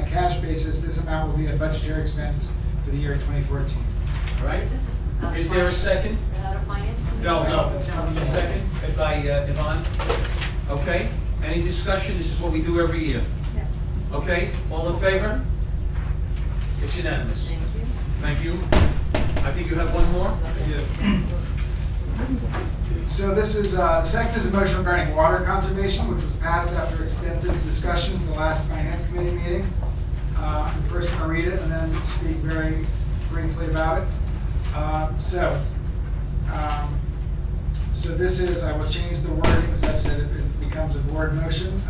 cash basis, this amount will be a budgetary expense for the year 2014. All right? Is there a second? Out of finance? No, it's a second by Yvonne. Okay, any discussion? This is what we do every year. Okay, all in favor? It's unanimous. Thank you. Thank you. I think you have one more? So this is, second is a motion regarding water conservation, which was passed after extensive discussion at the last finance committee meeting. I'm first going to read it and then speak very briefly about it. So this is, I will change the wording such that it becomes a board motion.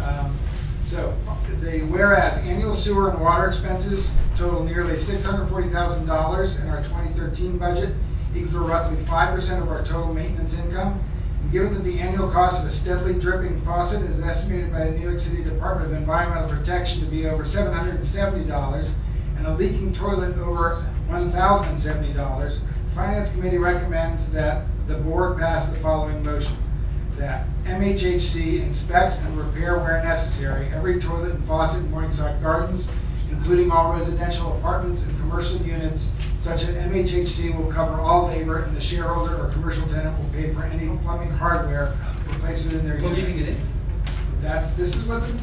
So the whereas annual sewer and water expenses total nearly $640,000 in our 2013 budget, equal to roughly 5% of our total maintenance income. And given that the annual cost of a steadily dripping faucet is estimated by the New York City Department of Environmental Protection to be over $770 and a leaking toilet over $1,070, the Finance Committee recommends that the board pass the following motion. That MHHC inspect and repair where necessary every toilet and faucet in Morningside Gardens, including all residential apartments and commercial units, such that MHHC will cover all labor and the shareholder or commercial tenant will pay for any plumbing hardware replaced within their We're leaving unit. it in? This is what the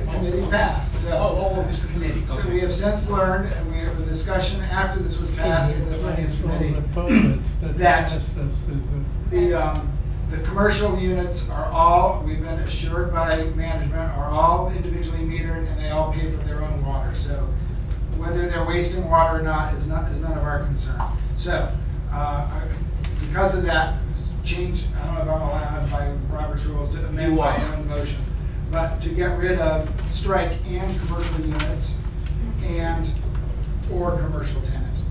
committee passed. So, This is the committee. so Okay. we have since learned, and we have a discussion after this was passed in the Finance Committee, that the commercial units are all, we've been assured by management, are all individually metered and they all pay for their own water. So whether they're wasting water or not is none of our concern. So because of that change, I don't know if I'm allowed by Robert's rules to amend my own motion, but to get rid of strike and commercial units and or commercial tenants.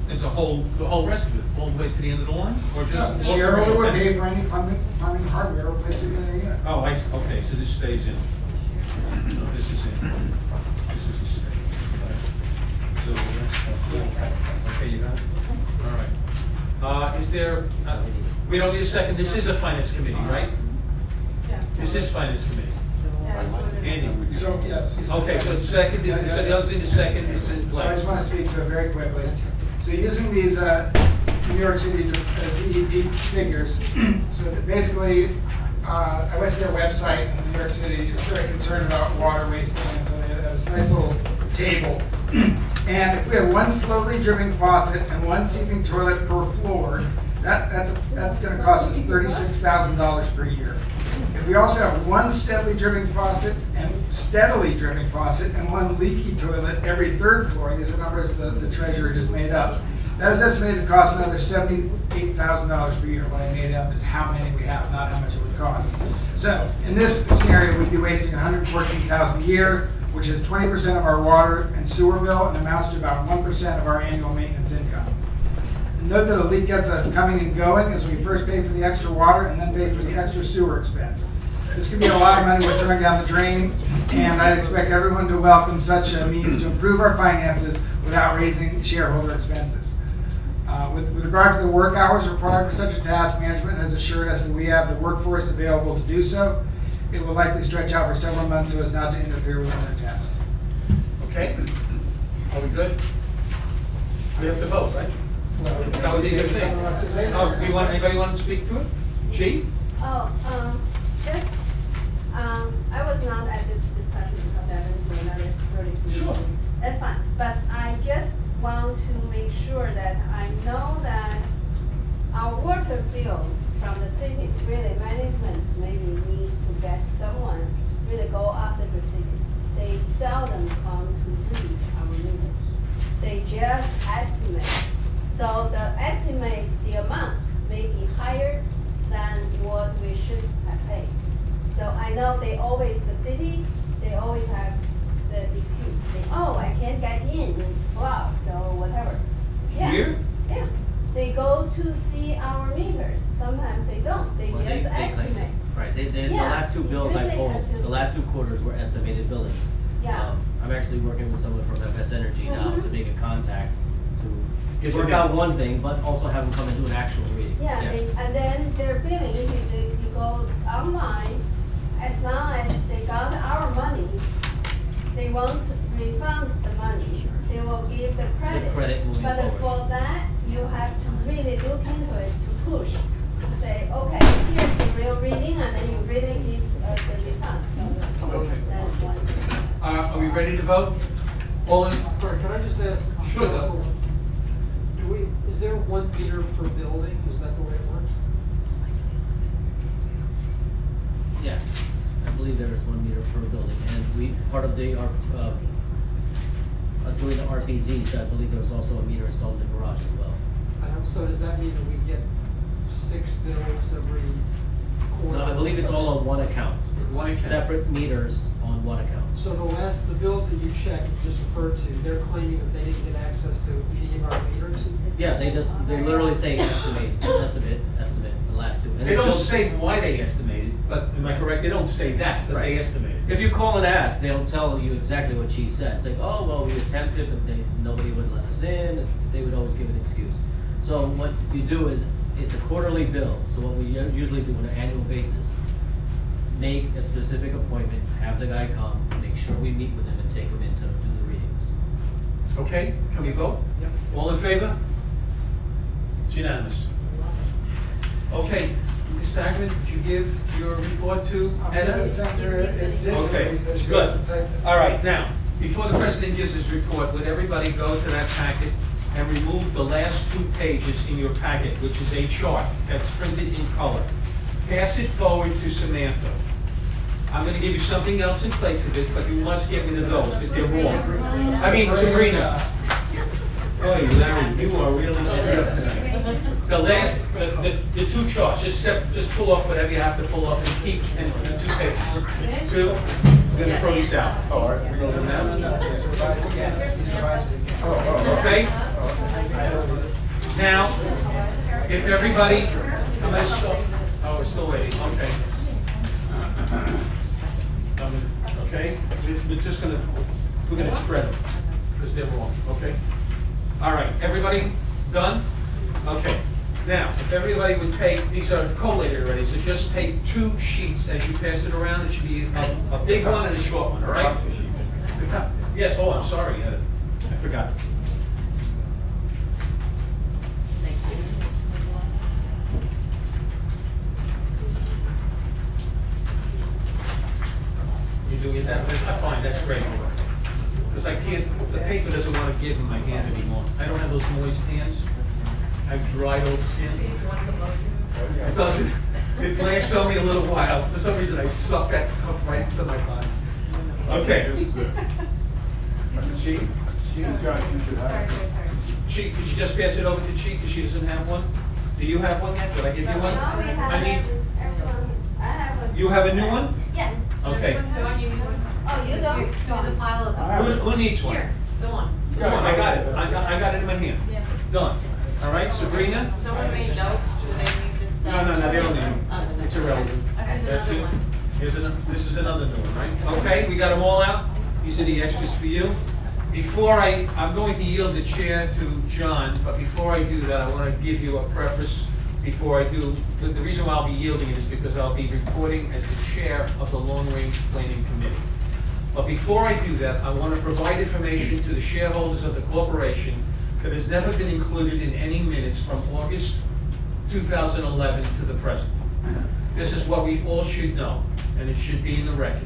And the whole rest of it, all the way to the end of the line, or just? The shareholder would pay for any plumbing hardware replaced in their unit. Oh, I see. Okay, so this stays in. So this is in. This is a stay. So okay, you got it. All right. Is there? We don't need a second. This is a finance committee, right? Yeah. This is finance committee. Andy. So, yes. Okay, so it's second. So the other thing is second. Is in So I blank. just want to speak to it very quickly. So using these New York City DEP figures, so that basically, I went to their website and New York City is very concerned about water wasting, and so they have this nice little table. And if we have one slowly dripping faucet and one seeping toilet per floor, that's going to cost us $36,000 per year. If we also have one steadily dripping faucet and one leaky toilet every third floor, these are numbers the treasurer just made up, that is estimated to cost another $78,000 per year. What I made up is how many we have, not how much it would cost. So in this scenario, we'd be wasting $114,000 a year, which is 20% of our water and sewer bill and amounts to about 1% of our annual maintenance income. Note that a leak gets us coming and going as we first pay for the extra water and then pay for the extra sewer expense. This could be a lot of money we're throwing down the drain, and I'd expect everyone to welcome such a means to improve our finances without raising shareholder expenses. With regard to the work hours required for such a task, management has assured us that we have the workforce available to do so. It will likely stretch out for several months so as not to interfere with other tasks. Okay. Are we good? We have to vote, right? That would be a good thing. Anybody want to speak to it? Chief? I was not at this discussion because I went to another security meeting. Sure. That's fine, but I just want to make sure that I know that our water bill from the city, really management maybe needs to get someone really go after the city. They seldom come to read our meters. They just estimate. So the amount may be higher than what we should have paid. So I know the city, they always have the excuse, say, oh, I can't get in, it's blocked, or whatever. Yeah. Here? Yeah. They go to see our meters, sometimes they don't, they Well, they just claim- estimate. Right, the Yeah, last two bills I really pulled, have to- the last 2 quarters were estimated billing. Yeah. I'm actually working with someone from FS Energy now to Mhm. make a contact Get to your work out bill. one thing, but also have them come and do an actual reading. Yeah, and then their billing, you go online, as long as they got our money, they won't refund the money. They will give the credit. credit moving But forward. for that, you have to really look into it to push, to say, okay, here's the real reading, and then you really give us the refund. So Okay. that's one. Are we ready to vote? All in? Sorry, can I just ask? Sure. Is there 1 meter per building? Is that the way it works? Yes, I believe there is 1 meter per building, and part of us doing the RPZs, I believe there was also a meter installed in the garage as well. So does that mean that we get 6 bills every court. No, I believe it's all on one account. One account. Separate meters on one account. So the bills that you checked, just referred to, they're claiming that they didn't get access to any of our meters? Yeah, they literally say estimate, the last two. And They don't don't- say why they estimated, but am I correct? They don't say that, but they Right. estimated. If you call and ask, they'll tell you exactly what she said. It's like, oh, well, we attempted, but nobody would let us in. They would always give an excuse. So what you do is, it's a quarterly bill. So what we usually do on an annual basis, make a specific appointment, have the guy come, make sure we meet with him and take him in to do the readings. Okay, can we vote? Yep. All in favor? It's unanimous. Okay, Mr. Agnew, did you give your report to I'm Edna? gonna send her it Okay, digitally, so she good. can type it. All right, now, before the president gives his report, would everybody go to that packet and remove the last 2 pages in your packet, which is a chart that's printed in color. Pass it forward to Samantha. I'm gonna give you something else in place of it, but you must get rid of those, because they're wrong. I mean, Sabrina. Boy, Larry, you are really screwed up tonight. The last, the 2 charts, just pull off whatever you have to pull off and keep, and the 2 pages. 2, I'm gonna throw these out. Oh, all right, we go to now. It's revised, it's revised. Okay? Now, if everybody, am I still, oh, we're still waiting, okay. Okay, we're just gonna, we're gonna shred them, because they're wrong, okay? All right, everybody done? Okay, now, if everybody would take, these are collated already, so just take 2 sheets as you pass it around. It should be a big one and a short one, all right? The top- Yes, oh, I'm sorry, I forgot. You doing it that way? Fine, that's great. Because I can't, the paper doesn't want to give in my hand anymore. I don't have those moist hands. I have dried old skin. It doesn't, it lasts only a little while. For some reason, I suck that stuff right into my body. Okay. She, Sorry. Chief, could you just pass it over to Chief, because she doesn't have one? Do you have one yet? Did I give you one? No, we have I need, everyone, I have a. you have a new one? Yeah. Okay. Go on, you need one? Oh, you don't? There's a pile of them. Who needs one? Here, go on. Come on, I got it. I got it in my hand. Yeah. Done. All right, Sabrina? Someone made notes, do they need this No, stuff? they don't need them. It's irrelevant. Okay, there's That's another it. one. This is another new one, right? Okay, we got them all out. These are the extras for you. Before I'm going to yield the chair to John, but before I do that, I want to give you a preface before I do. The reason why I'll be yielding it is because I'll be reporting as the chair of the Long Range Planning Committee. But before I do that, I want to provide information to the shareholders of the corporation that has never been included in any minutes from August 2011 to the present. This is what we all should know, and it should be in the record.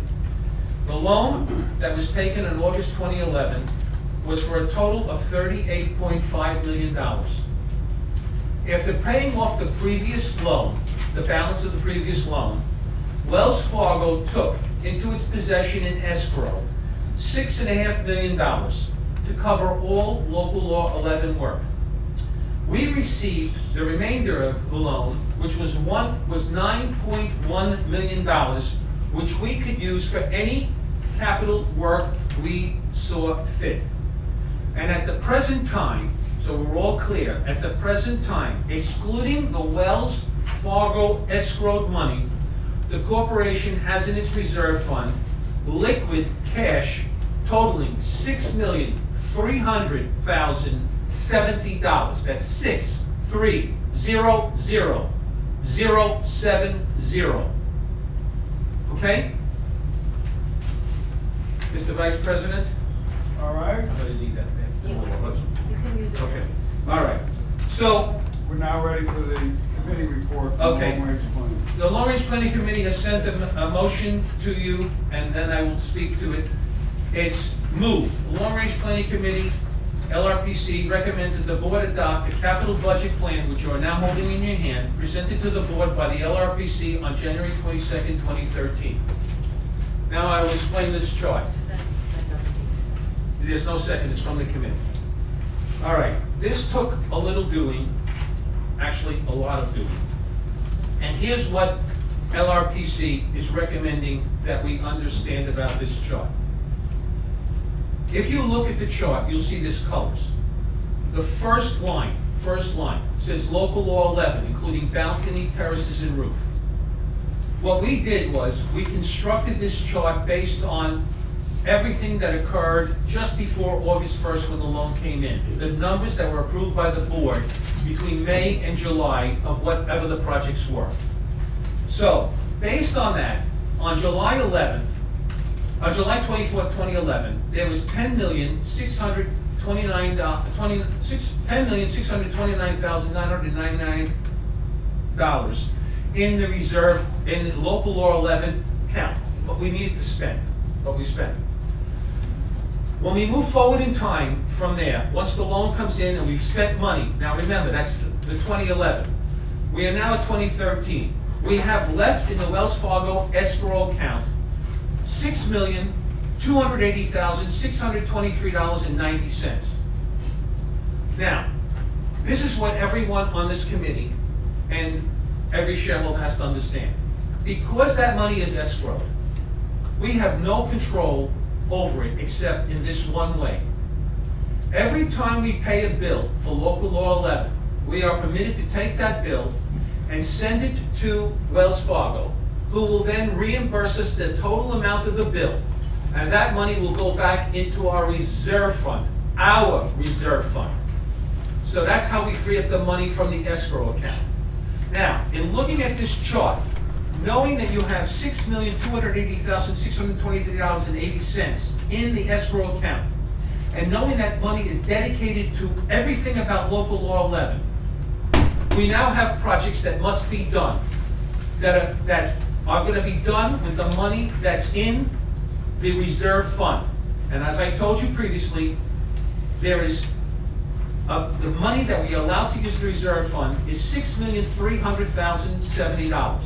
The loan that was taken in August 2011 was for a total of $38.5 million. After paying off the previous loan, the balance of the previous loan, Wells Fargo took into its possession in escrow $6.5 million to cover all local law 11 work. We received the remainder of the loan, which was $9.1 million, which we could use for any capital work we saw fit. And at the present time, so we're all clear, at the present time, excluding the Wells Fargo escrowed money, the corporation has in its reserve fund liquid cash totaling $6,300,070. That's 6,300,070. Okay? Mr. Vice President? All right, I'm gonna need that back. You can use it. Okay, all right. So, We're now ready for the committee report. from Okay. Long Range Planning. the Long Range Planning Committee has sent a motion to you, and then I will speak to it. It's moved. The Long Range Planning Committee, LRPC, recommends that the board adopt the capital budget plan, which you are now holding in your hand, presented to the board by the LRPC on January 22nd, 2013. Now I will explain this chart. There's no second, it's from the committee. All right, this took a little doing, actually a lot of doing. And here's what LRPC is recommending that we understand about this chart. If you look at the chart, you'll see this colors. The first line says local law 11, including balcony, terraces, and roof. What we did was we constructed this chart based on everything that occurred just before August 1st when the loan came in. The numbers that were approved by the board between May and July of whatever the projects were. So, based on that, on July 24th, 2011, there was $10,629,999 in the reserve, in the local law 11 count, what we needed to spend, what we spent. When we move forward in time from there, once the loan comes in and we've spent money, now remember, that's the 2011. We are now at 2013. We have left in the Wells Fargo escrow account $6,280,623.90. Now, this is what everyone on this committee and every shareholder has to understand. Because that money is escrowed, we have no control over it except in this one way. Every time we pay a bill for local law 11, we are permitted to take that bill and send it to Wells Fargo, who will then reimburse us the total amount of the bill. And that money will go back into our reserve fund, our reserve fund. So that's how we free up the money from the escrow account. Now, in looking at this chart, knowing that you have $6,280,623.80 in the escrow account, and knowing that money is dedicated to everything about local law 11, we now have projects that must be done, that are going to be done with the money that's in the reserve fund. And as I told you previously, there is the money that we are allowed to use the reserve fund is $6,300,070.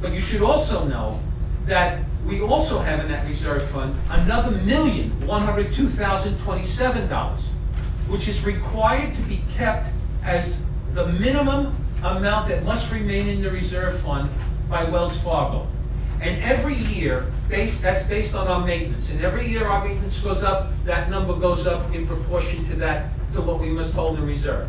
But you should also know that we also have in that reserve fund another $1,102,027, which is required to be kept as the minimum amount that must remain in the reserve fund by Wells Fargo. And every year, that's based on our maintenance. And every year our maintenance goes up, that number goes up in proportion to that, to what we must hold in reserve.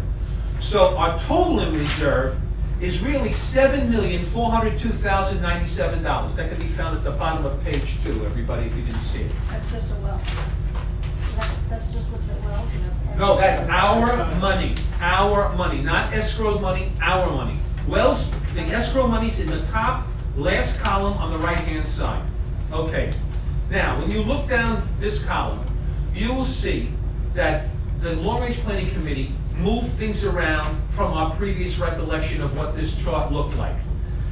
So our total in reserve is really $7,402,097. That can be found at the bottom of page 2, everybody, if you didn't see it. That's just a well. That's just what's at Wells, and that's. No, that's our money, not escrowed money, our money. Wells, the escrow money's in the top last column on the right-hand side. Okay, now, when you look down this column, you will see that the Long-Range Planning Committee moved things around from our previous recollection of what this chart looked like.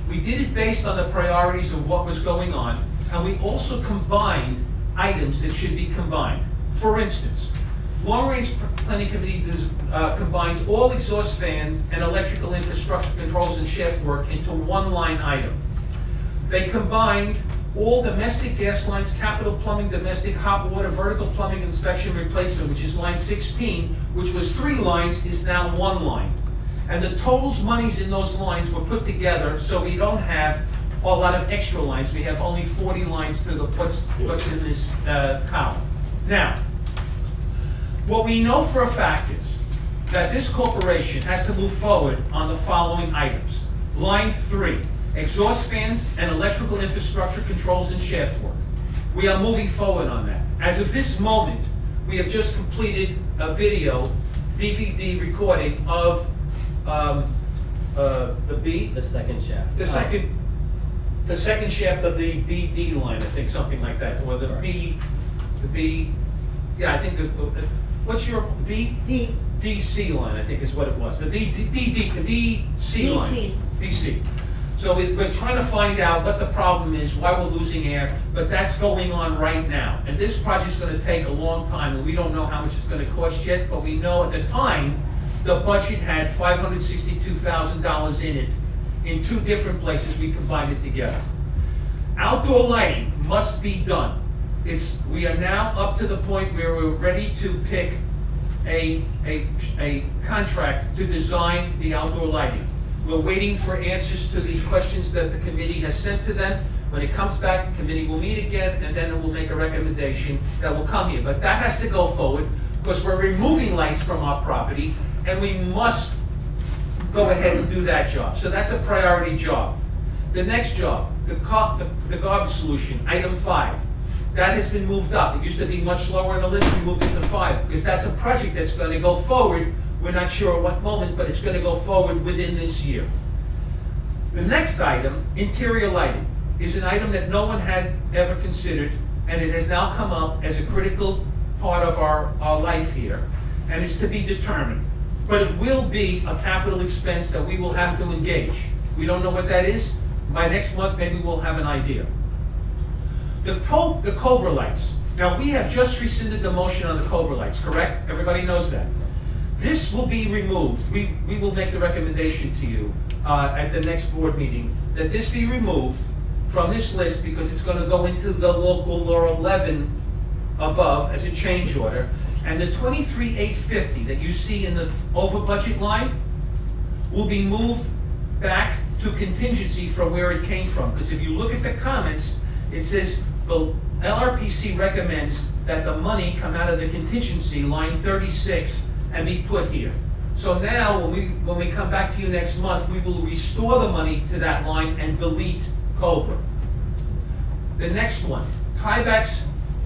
We did it based on the priorities of what was going on, and we also combined items that should be combined. For instance, Long-Range Planning Committee combined all exhaust fan and electrical infrastructure controls and shaft work into one line item. They combined all domestic gas lines, capital plumbing, domestic hot water, vertical plumbing inspection replacement, which is line 16, which was 3 lines, is now 1 line. And the totals monies in those lines were put together so we don't have a lot of extra lines. We have only 40 lines to what's in this column. Now, what we know for a fact is that this corporation has to move forward on the following items. Line 3. Exhaust fans and electrical infrastructure controls and shaft work. We are moving forward on that. As of this moment, we have just completed a video, DVD recording of the second shaft. The second shaft of the BD line, I think, something like that, or the B, yeah, I think what's your DC line, I think is what it was. The DC line. DC. So we're trying to find out what the problem is, why we're losing air, but that's going on right now. And this project's going to take a long time, and we don't know how much it's going to cost yet, but we know at the time, the budget had $562,000 in it. In 2 different places, we combined it together. Outdoor lighting must be done. We are now up to the point where we're ready to pick a contract to design the outdoor lighting. We're waiting for answers to the questions that the committee has sent to them. When it comes back, the committee will meet again, and then it will make a recommendation that will come here. But that has to go forward, because we're removing lights from our property, and we must go ahead and do that job. So that's a priority job. The next job, the garbage solution, item 5. That has been moved up. It used to be much lower on the list, we moved it to 5, because that's a project that's going to go forward. We're not sure at what moment, but it's going to go forward within this year. The next item, interior lighting, is an item that no one had ever considered, and it has now come up as a critical part of our life here, and it's to be determined. But it will be a capital expense that we will have to engage. We don't know what that is. By next month, maybe we'll have an idea. The Cobra lights. Now, we have just rescinded the motion on the Cobra lights, correct? Everybody knows that. This will be removed. We will make the recommendation to you at the next board meeting that this be removed from this list, because it's going to go into the local law 11 above as a change order. And the 23,850 that you see in the over budget line will be moved back to contingency from where it came from. Because if you look at the comments, it says the LRPC recommends that the money come out of the contingency, line 36, and be put here. So now, when we come back to you next month, we will restore the money to that line and delete Cobra. The next one, tiebacks,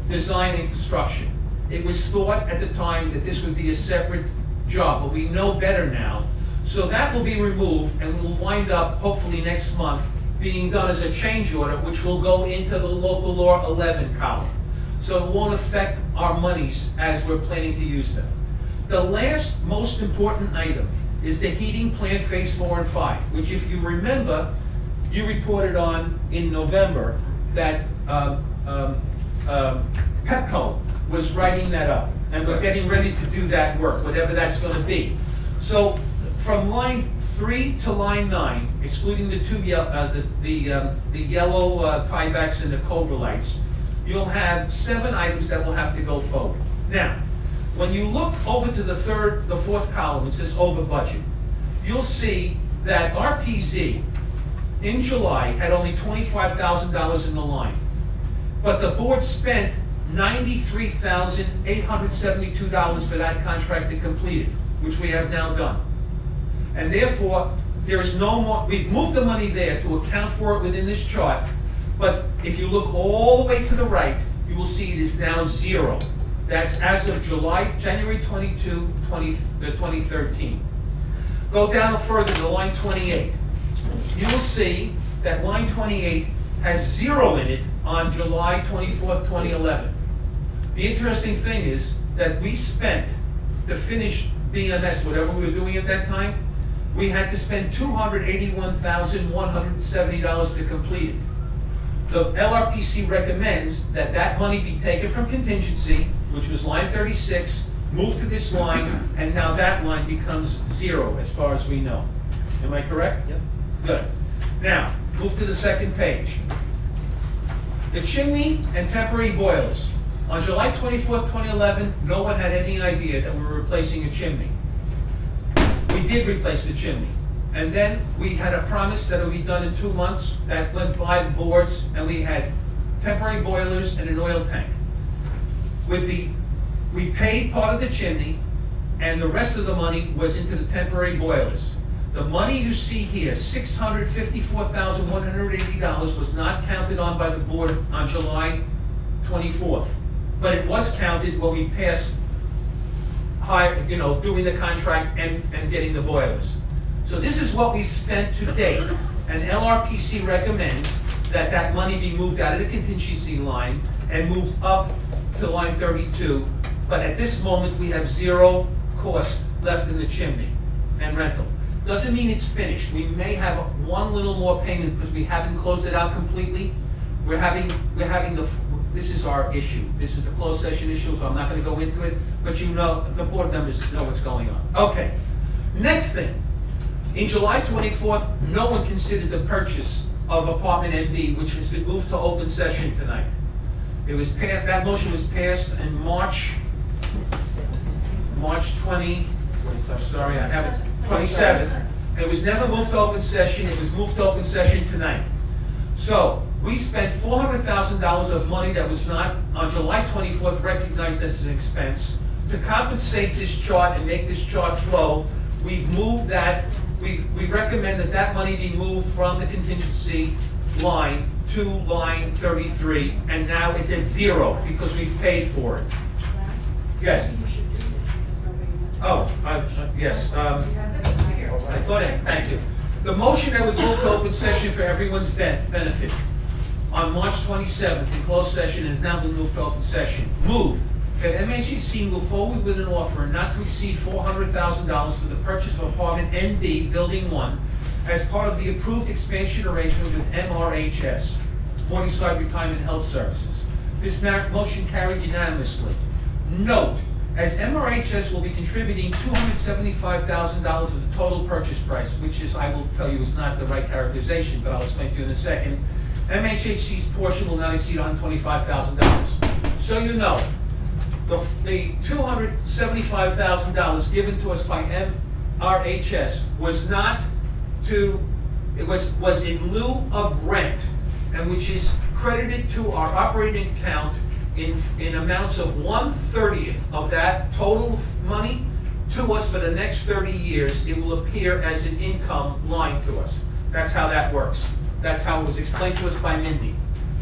design and construction. It was thought at the time that this would be a separate job, but we know better now. So that will be removed, and will wind up, hopefully next month, being done as a change order, which will go into the local law 11 column. So it won't affect our monies as we're planning to use them. The last most important item is the heating plant phase 4 and 5, which, if you remember, you reported on in November that Pepco was writing that up, and we're getting ready to do that work, whatever that's going to be. So from line 3 to line 9, excluding the two the yellow tiebacks and the Cobra lights, you'll have 7 items that will have to go forward. Now, when you look over to the fourth column, it says over budget. You'll see that RPZ in July had only $25,000 in the line, but the board spent $93,872 for that contract to complete it, which we have now done. And therefore, there is no more, we've moved the money there to account for it within this chart, but if you look all the way to the right, you will see it is now 0. That's as of January 22, 2013. Go down further to line 28. You will see that line 28 has 0 in it on July 24th, 2011. The interesting thing is that we spent, to finish BMS, whatever we were doing at that time, we had to spend $281,170 to complete it. The LRPC recommends that that money be taken from contingency, which was line 36, moved to this line, and now that line becomes 0 as far as we know. Am I correct? Yep. Good. Now, move to the second page. The chimney and temporary boilers. On July 24th, 2011, no one had any idea that we were replacing a chimney. We did replace the chimney. And then we had a promise that it would be done in 2 months. That went by the boards, and we had temporary boilers and an oil tank. We paid part of the chimney, and the rest of the money was into the temporary boilers. The money you see here, $654,180, was not counted on by the board on July 24th. But it was counted when we passed doing the contract and getting the boilers. So this is what we spent to date, and LRPC recommends that that money be moved out of the contingency line and moved up to line 32. But at this moment, we have 0 cost left in the chimney and rental. Doesn't mean it's finished. We may have one little more payment because we haven't closed it out completely. This is our issue. This is the closed session issue, so I'm not going to go into it, but you know, the board members know what's going on. Okay, next thing. In July 24th, no one considered the purchase of apartment NB, which has been moved to open session tonight. It was passed, that motion was passed in March 27th. It was never moved to open session, it was moved to open session tonight. So, we spent $400,000 of money that was not, on July 24th, recognized as an expense. To compensate this chart and make this chart flow, we've moved that, we recommend that that money be moved from the contingency line to line 33, and now it's at 0 because we've paid for it. Yes? You should do it because nobody. Oh, yes, I thought it, thank you. The motion that was moved to open session for everyone's benefit on March 27th in closed session has now been moved to open session. Moved that MHEC move forward with an offer not to exceed $400,000 for the purchase of apartment NB Building 1 as part of the approved expansion arrangement with MRHS, Morningside Retirement Health Services. This motion carried unanimously. Note, as MRHS will be contributing $275,000 of the total purchase price, which is, I will tell you, is not the right characterization, but I'll explain to you in a second. MHHC's portion will not exceed $125,000. So you know, the $275,000 given to us by MRHS was not to, it was in lieu of rent, and which is credited to our operating account in amounts of 1/30th of that total money to us for the next 30 years. It will appear as an income line to us. That's how that works. That's how it was explained to us by Mindy.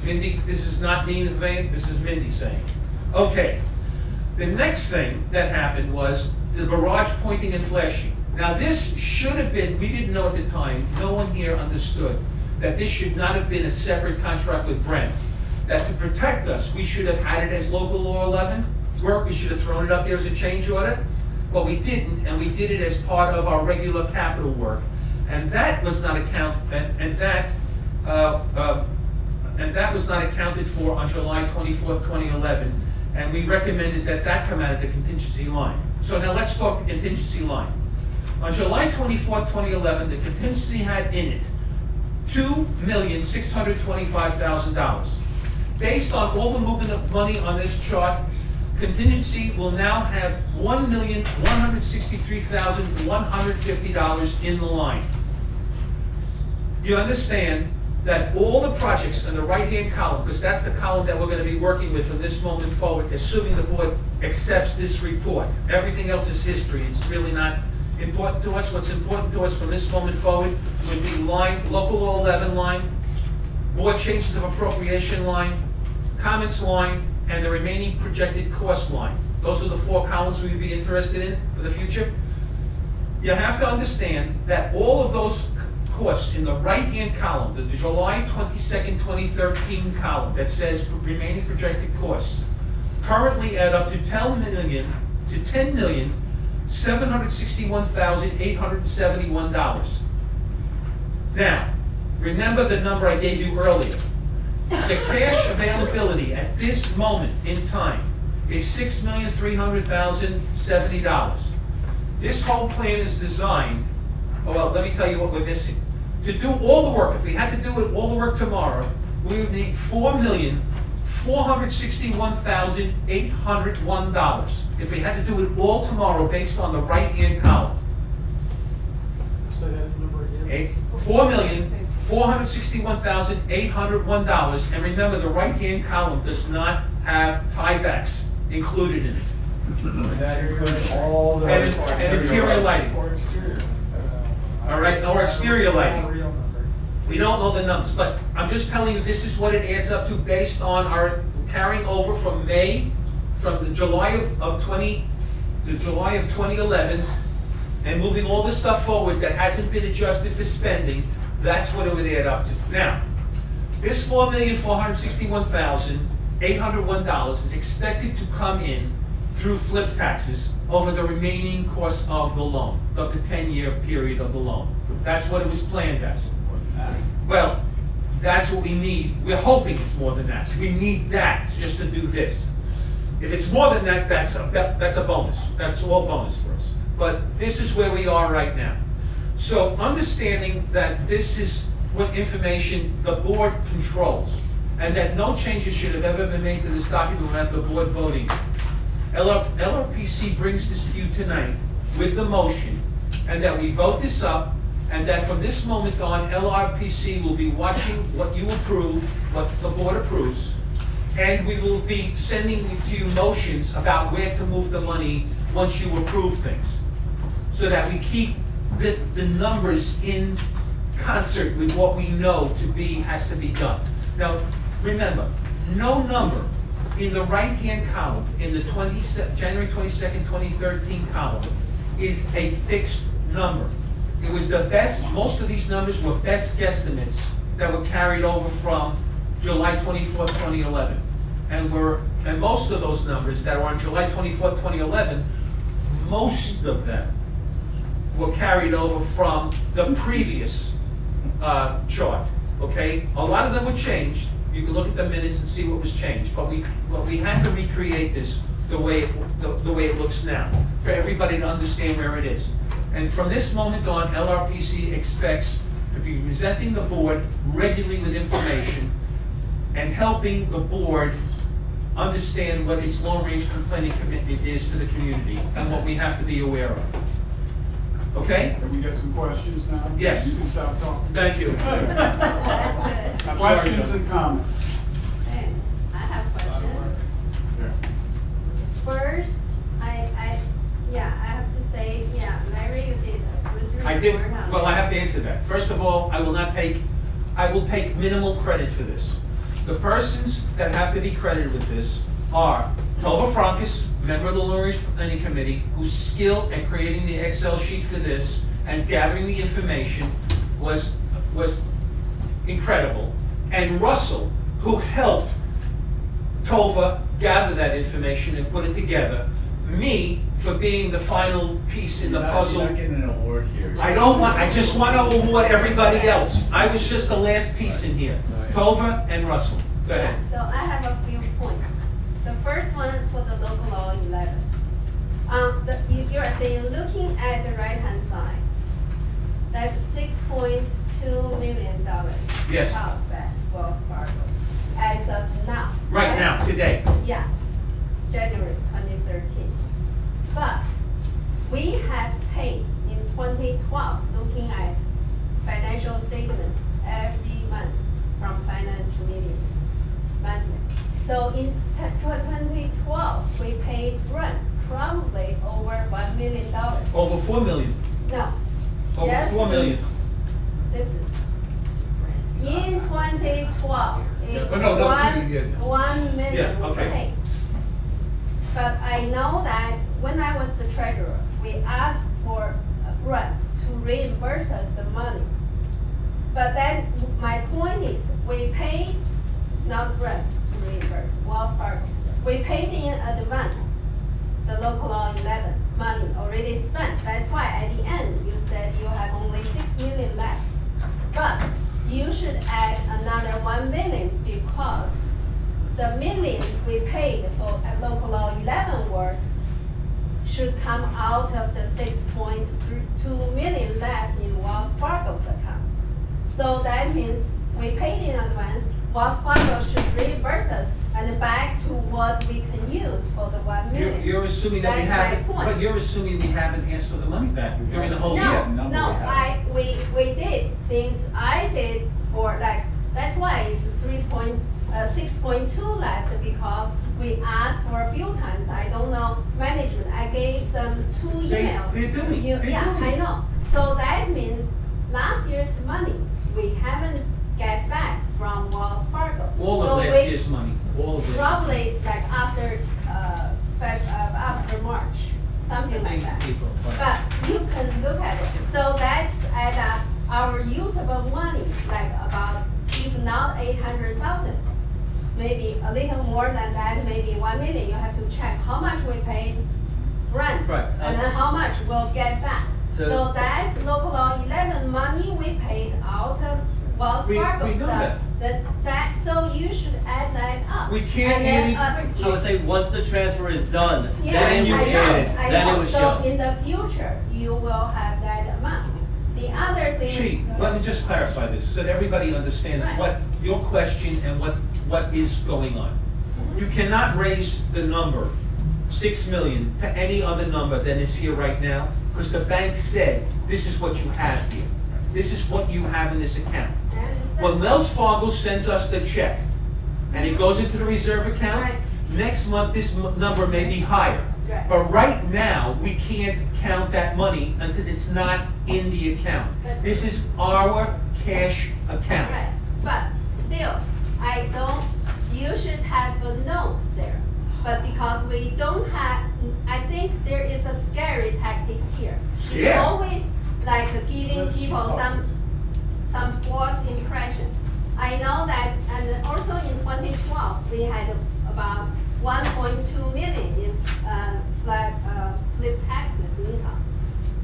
Mindy, this is not me saying, this is Mindy saying. Okay. The next thing that happened was the barrage pointing and flashing. Now this should have been, we didn't know at the time, no one here understood, that this should not have been a separate contract with Brent. That to protect us, we should have had it as local law 11 work, we should have thrown it up there as a change order, but we didn't, and we did it as part of our regular capital work. And that was not was not accounted for on July 24th, 2011, and we recommended that that come out of the contingency line. So now let's talk the contingency line. On July 24th, 2011, the contingency had in it $2,625,000. Based on all the movement of money on this chart, contingency will now have $1,163,150 in the line. You understand that all the projects in the right-hand column, because that's the column that we're going to be working with from this moment forward, assuming the board accepts this report. Everything else is history. It's really not important to us. What's important to us from this moment forward would be line, local law 11 line, board changes of appropriation line, comments line, and the remaining projected cost line. Those are the 4 columns we'd be interested in for the future. You have to understand that all of those costs in the right-hand column, the July 22nd, 2013 column that says remaining projected costs, currently add up to $10,761,871. Now, remember the number I gave you earlier. The cash availability at this moment in time is $6,300,070. This whole plan is designed, oh, well, let me tell you what we're missing. To do all the work, if we had to do all the work tomorrow, we would need $4,461,801. If we had to do it all tomorrow based on the right-hand column. Say that number again. $4,461,801, and remember the right-hand column does not have tiebacks included in it. That includes all the. And interior lighting. Or exterior. All right, or exterior lighting. Real number. We don't know the numbers, but I'm just telling you this is what it adds up to based on our carrying over from the July of 2011, and moving all the stuff forward that hasn't been adjusted for spending. That's what it would add up to. Now, this $4,461,801 is expected to come in through flip taxes over the remaining course of the loan, of the 10-year period of the loan. That's what it was planned as. Well, that's what we need. We're hoping it's more than that. We need that just to do this. If it's more than that, that's a bonus. That's all bonus for us. But this is where we are right now. So understanding that this is what information the board controls, and that no changes should have ever been made to this document without the board voting. LRPC brings this to you tonight with the motion, and that we vote this up, and that from this moment on, LRPC will be watching what you approve, what the board approves, and we will be sending to you motions about where to move the money once you approve things, so that we keep the numbers in concert with what we know has to be done. Now, remember, no number in the right-hand column, in the January 22nd, 2013 column, is a fixed number. It was the best, most of these numbers were best guesstimates that were carried over from July 24th, 2011. And most of those numbers that were on July 24th, 2011, most of them were carried over from the previous chart, okay? A lot of them were changed. You can look at the minutes and see what was changed, but we had to recreate this the way it looks now, for everybody to understand where it is. And from this moment on, LRPC expects to be presenting the board regularly with information and helping the board understand what its long-range planning commitment is to the community and what we have to be aware of. Okay? Can we get some questions now? Yes. You can stop talking. Thank you. That's good. I'm sorry, Questions John. and comments? Thanks. I have questions. Yeah. First, I have to say, Larry, you did a good report. I did, on well, I it. have to answer that. First of all, I will take minimal credit for this. The persons that have to be credited with this are Tova Francis, member of the Long-Range Planning Committee, whose skill at creating the Excel sheet for this and gathering the information was incredible, and Russell, who helped Tova gather that information and put it together. Me, for being the final piece in the puzzle. You're not getting an award here. I just want to award everybody else. I was just the last piece in here. Tova and Russell. Go ahead. So I have a few points. The first one for the local law 11. You are saying, looking at the right-hand side, that's $6.2 million. Yes. Out back Wells Fargo, as of now. Right now, today. Yeah, January 2013. But we had paid in 2012, looking at financial statements every month from finance committee, monthly. So in 2012, we paid rent probably over $1 million. Over 4 million. No. Over Yes, 4 million. Listen. In 2012, it's Oh, no, yeah. 1 million Yeah, we okay. paid. But I know that when I was the treasurer, we asked for a grant to reimburse us the money. But then my point is, we paid, not grant to reimburse, Wells Fargo. We paid in advance the local law 11 money already spent. That's why at the end you said you have only 6 million left. But you should add another 1 million because the million we paid for a local law 11 work should come out of the 6.2 million left in Wells Fargo's account. So that means we paid in advance, Wells Fargo should reimburse us and back to what we can use for the 1 million. You're assuming that we That's my haven't, point. but you're assuming we haven't asked for the money back during the whole No, year. no, we did, since I did for like, that's why it's 6.2 left, because we asked for a few times, I don't know, management, I gave them 2 emails. They're doing, Yeah, doing. I know, so that means last year's money, we haven't get back from Wells Fargo. All So of last we- year's money, all of it. Probably like after March, something like that. April. But you can look at it. So that's at our usable money, like about, if not 800,000, maybe a little more than that, maybe 1 million. You have to check how much we paid rent, Right. and then how much we'll get back. So- So that's local law 11 money we paid out of Wells We Fargo know stuff. So you should add that up. We can't And then, add I would say once the transfer is done, Yeah, then you I get know, it, I then it know. was So shown. in the future, you will have that amount. The other thing. Chief, let me just clarify this, so that everybody understands Right. what your question and what is going on. You cannot raise the number, 6 million, to any other number than is here right now, because the bank said, this is what you have here. This is what you have in this account. I understand. When Wells Fargo sends us the check, and it goes into the reserve account, Right. next month this number may be higher. Right. But right now, we can't count that money because it's not in the account. But- This is our cash account. Right, but still, I don't, you should have a note there. But because we don't have, I think there is a scary tactic here. Scare? It's always like giving people some false impression. I know that, and also in 2012, we had about 1.2 million in flip taxes income.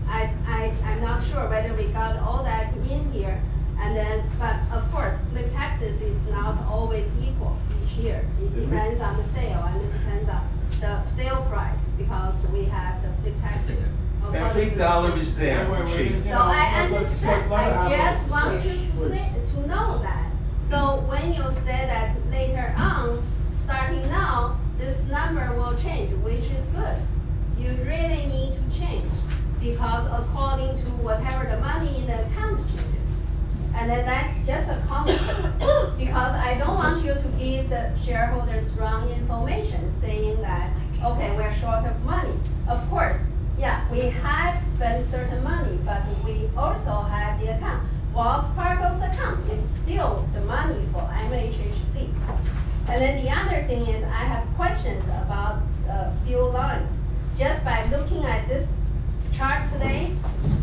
I'm not sure whether we got all that in here, and then, but of course, flip taxes is not always equal each year. It depends on the sale, and it depends on the sale price, because we have the flip taxes. Every dollar is there, Chief. So I understand, I just want you to know that. So when you say that later on, starting now, this number will change, which is good. You really need to change, because according to whatever the money in the account changes. And then that's just a comment, because I don't want you to give the shareholders wrong information, saying that, okay, we're short of money. Of course, yeah, we have spent certain money, but we also have the account. Wells Fargo's account is still the money for MHHC. And then the other thing is, I have questions about a few lines. Just by looking at this chart today,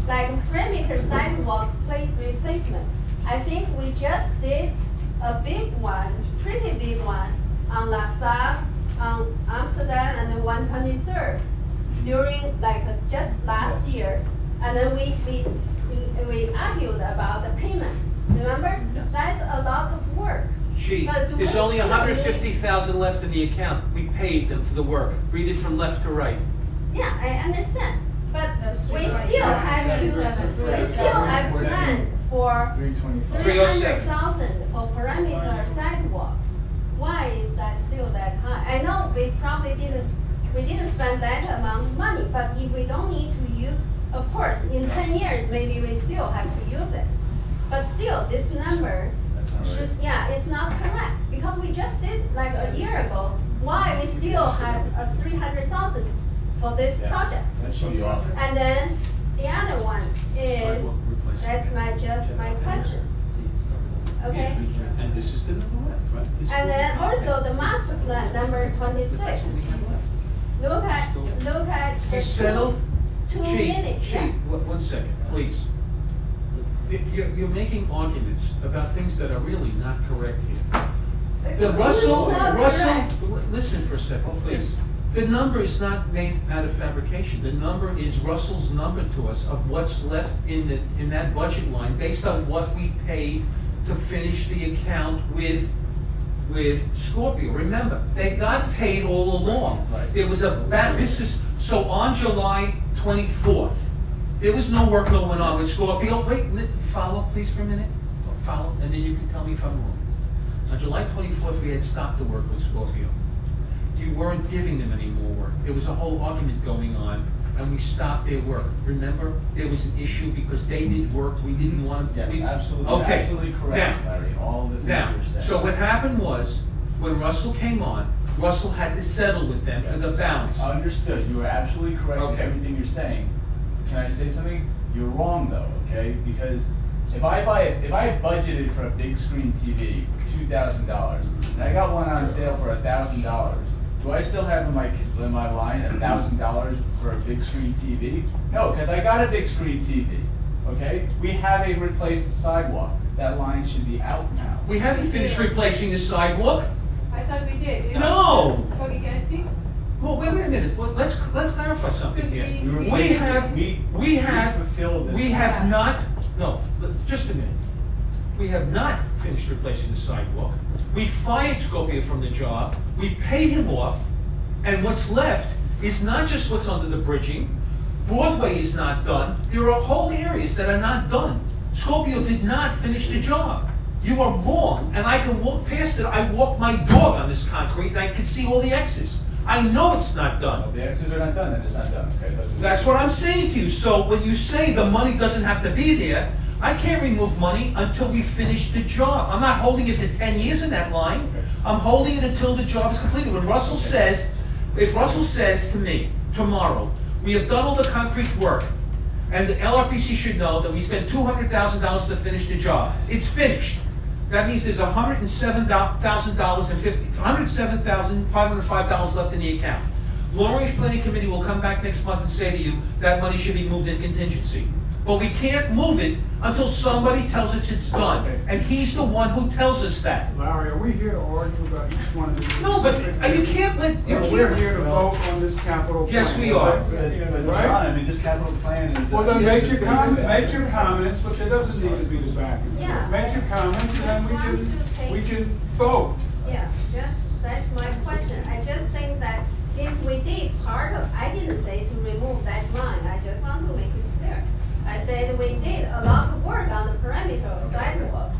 like perimeter sidewalk plate replacement, I think we just did a big one, pretty big one, on La Salle, on Amsterdam, and then 123rd, during like just last year. And then we argued about the payment. Remember? That's a lot of work. Chief, But do there's we only still 150,000 left in the account. We paid them for the work. Read it from left to right. Yeah, I understand, but we still have to plan for 300,000 for perimeter sidewalks. Why is that still that high? I know we probably didn't spend that amount of money, but if we don't need to use, of course, in 10 years, maybe we still have to use it. But still, this number should, yeah, it's not correct, because we just did like a year ago. Why we still have a 300,000 for this project? That should be awesome. And then the other one is, that's my question, okay? And this is the number left, right? This is And what then we also paid. the master plan, number 26. That's what we have left. Look at the We settled, 2 Chief, minutes. Chief, one second, please. You're making arguments about things that are really not correct here. The Russell, not correct. listen for a second, please. The number is not made out of fabrication. The number is Russell's number to us of what's left in that budget line based on what we paid to finish the account with Scorpio. Remember, they got paid all along. Right. There was so on July 24th, there was no work going on with Scorpio. Wait, follow please for a minute. Follow, and then you can tell me if I'm wrong. On July 24th, we had stopped the work with Scorpio. You weren't giving them any more work. There was a whole argument going on, and we stopped their work. Remember, there was an issue because they did work we didn't want. Yes, absolutely, Okay. absolutely correct, Now, Larry, all of the things Now, you're saying. so what happened was, when Russell came on, Russell had to settle with them for the balance. Understood, you are absolutely correct in Okay. everything you're saying. Can I say something? You're wrong though, okay? Because if I budgeted for a big screen TV for $2,000, and I got one on sale for $1,000, do I still have in my line $1,000 for a big screen TV? No, because I got a big screen TV, okay? We haven't replaced the sidewalk. That line should be out now. We haven't finished replacing the sidewalk. I thought we did. No! Okay, can I speak? Well, wait a minute, let's clarify something here. Because We have fulfilled this. we have not, no, just a minute. We have not finished replacing the sidewalk. We fired Scorpio from the job, we paid him off, and what's left is not just what's under the bridging. Broadway is not done. There are whole areas that are not done. Scorpio did not finish the job. You are wrong, and I can walk past it. I walk my dog on this concrete, and I can see all the X's. I know it's not Well, done. the X's are not done, then it's not done, okay? That's what I'm saying to you. So when you say the money doesn't have to be there, I can't remove money until we finish the job. I'm not holding it for 10 years in that line. I'm holding it until the job is completed. When Russell says, if Russell says to me tomorrow, we have done all the concrete work, and the LRPC should know that we spent $200,000 to finish the job. It's finished. That means there's $107,505 left in the account. Long Range Planning Committee will come back next month and say to you, that money should be moved in contingency. But we can't move it until somebody tells us it's done. And he's the one who tells us that. Larry, are we here to argue about each one of these? No, but you can't let, you We're can't. here to vote on this capital. Yes, plan. we are. But John, Right? I mean, this capital plan is. Well, then is make your specific. make your comments, but there doesn't need to be the back and forth. Yeah. Make your comments, and then we can vote. Yeah, that's my question. I just think that since we did part of, I didn't say to remove that line, I just want to make it clear. I said we did a lot of work on the perimeter of sidewalks.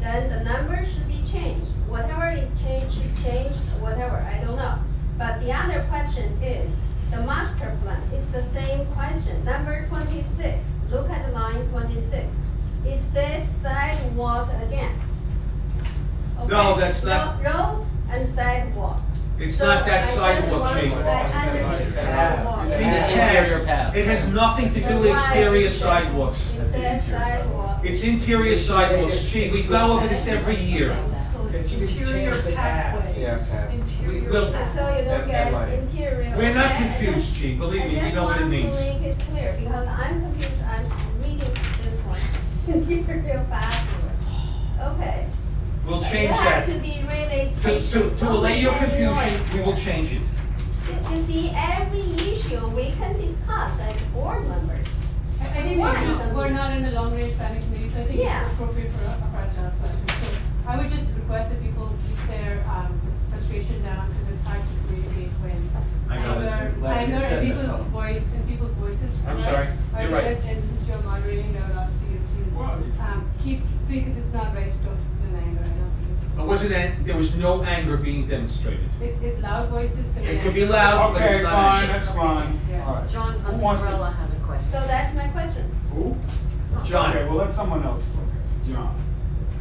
Then the numbers should be changed. Whatever it changed, should change, whatever, I don't know. But the other question is, the master plan, it's the same question. Number 26, look at the line 26. It says sidewalk again. Okay? No, that's not- Road and sidewalk. It's So not that I just sidewalk, want- Jane. I understand sidewalk. Interior path. It has nothing to do with exterior sidewalks. It says sidewalk. It's interior sidewalks. Gee, we go over this every year. Interior pathways. Yeah, path. Interior. Well- So you That's look at headline. interior. We're not okay? confused, Gene, believe me, we know what it I means. just want to make it clear, because I'm confused, I'm reading this one, interior bathroom. Okay. We'll change You have that. to be really To patient. to allay your Don't make any confusion, noise. we will change it. You see, every issue we can discuss as board members. I think we're not in the long range planning committee, so I think Yeah. it's appropriate for us to ask questions. So I would just request that people keep their frustration down, because it's hard to communicate when I know that. anger Glad you and said that, people's Helen. voice and people's voices. I'm right? sorry, I you're right. request, and since you're moderating, I would ask you to keep, because it's not right to talk in anger, I don't think. There was no anger being demonstrated. It's loud voices. It could be loud, but Okay, it's not. fine, that's fine. Yeah. All right. John Who wants to- Umbrella has a question. So that's my question. Who? John. Okay, well, let someone else talk. John.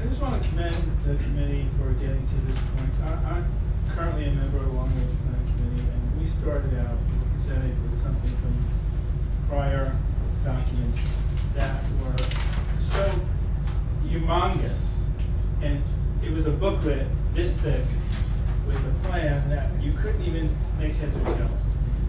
I just want to commend the committee for getting to this point. I'm currently a member of the Long Range Planning Committee, and we started out presented with something from prior documents that were so humongous. And it was a booklet this thick with a plan that you couldn't even make heads or tails.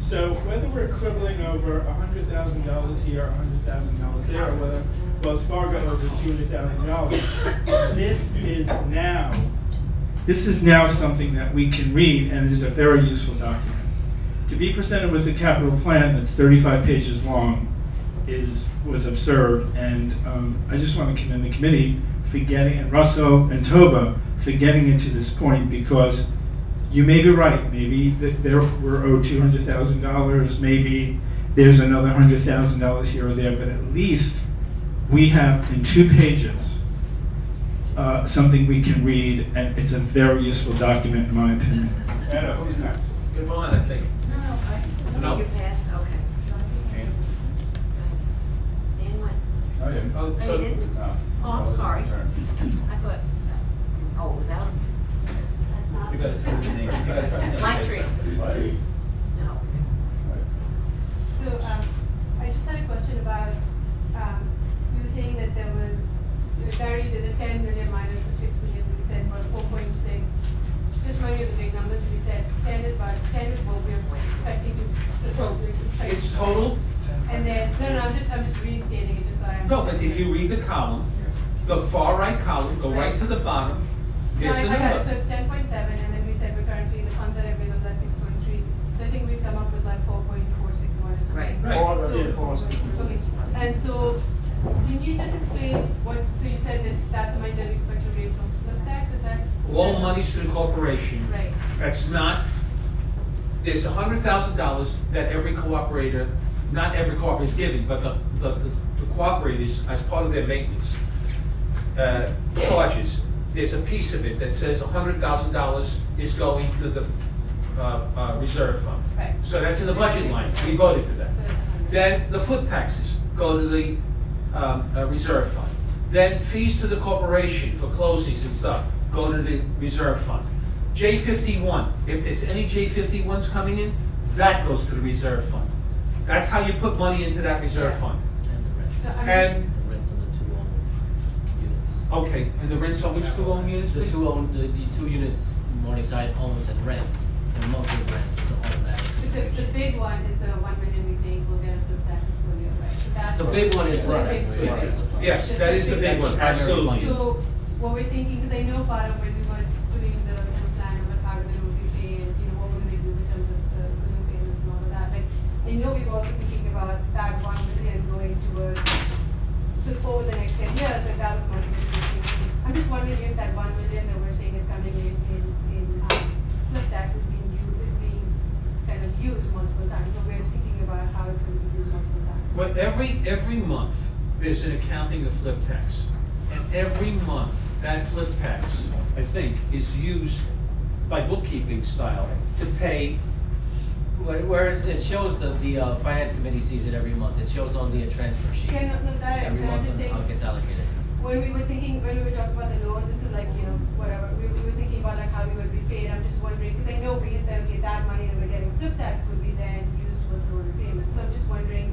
So whether we're quibbling over $100,000 here, $100,000 there, or whether Wells Fargo over $200,000, this is now something that we can read and is a very useful document. To be presented with a capital plan that's 35 pages long was absurd, and I just want to commend the committee for getting, and Russell and Toba for getting it to this point, because you may be right. Maybe we're owed $200,000. Maybe there's another $100,000 here or there. But at least we have in 2 pages something we can read, and it's a very useful document in my opinion. Etta, who's next? Yvonne, I think. No. You passed, okay. Dan went. Oh, yeah. Oh, you didn't? No. Oh, I'm That was sorry. my turn. I thought, oh, it was out. That's not. You gotta put your name, you gotta put your name. My tree. Right. No. So, I just had a question about, you were saying that there was, Barry did the 10 million minus the 6 million, we said about 4.6. Just remind you of the big numbers, we said 10 is what we're expecting to. It's total. And then, no, I'm just restating it, just so I understand. No, but if you read the column, the far right column, go right to the bottom, No, there's the I got it, so number. it's 10.7, and then we said we're currently, the funds that are available are 6.3. So I think we've come up with like 4.461 or something. Right. Right. Okay, and so, can you just explain what, so you said that that's the money that we expect to raise from flip tax, is that? All monies to the corporation. Right. That's not, there's $100,000 that every cooperator, not every cooperator is giving, but the cooperators, as part of their maintenance charges, there's a piece of it that says $100,000 is going to the reserve fund. Right. So that's in the budget line, we voted for that. So that's 100. Then the flip taxes go to the reserve fund. Then fees to the corporation for closings and stuff go to the reserve fund. J51, if there's any J51s coming in, that goes to the reserve fund. That's how you put money into that reserve fund. And the rent. So I'm And, The rents on the two owned units. okay, and the rents on which two owned units, The please? the two units Morningside owns and rents, and monthly rent is automatic. The big one is the 1 million we think will get a flip tax this year, right? So that's The big one is the right. big- Yes. Yes, that is the big one, That's primary absolutely. fund. So what we're thinking, because I know part of when we were doing the plan of how we're going to repay is, what we're going to do in terms of the balloon payments and all of that. Like, I know we were also thinking about that 1 million going towards, so over the next 10 years, like that was what we were thinking. I'm just wondering if that 1 million that we're saying is coming in flip tax is being kind of used multiple times. So we're thinking about how it's going to be used multiple times. But every month, there's an accounting of flip tax. And every month, that flip tax, I think, is used by bookkeeping style to pay. Where it shows the finance committee sees it every month, it shows on the transfer sheet. Yeah, no, that is, Every I'm month just saying, when it gets allocated. when we were talking about the loan, this is like, whatever, we were thinking about like how we would repay it. I'm just wondering, because I know we had said, okay, that money that we're getting flip tax would be then used towards loan repayment. So I'm just wondering.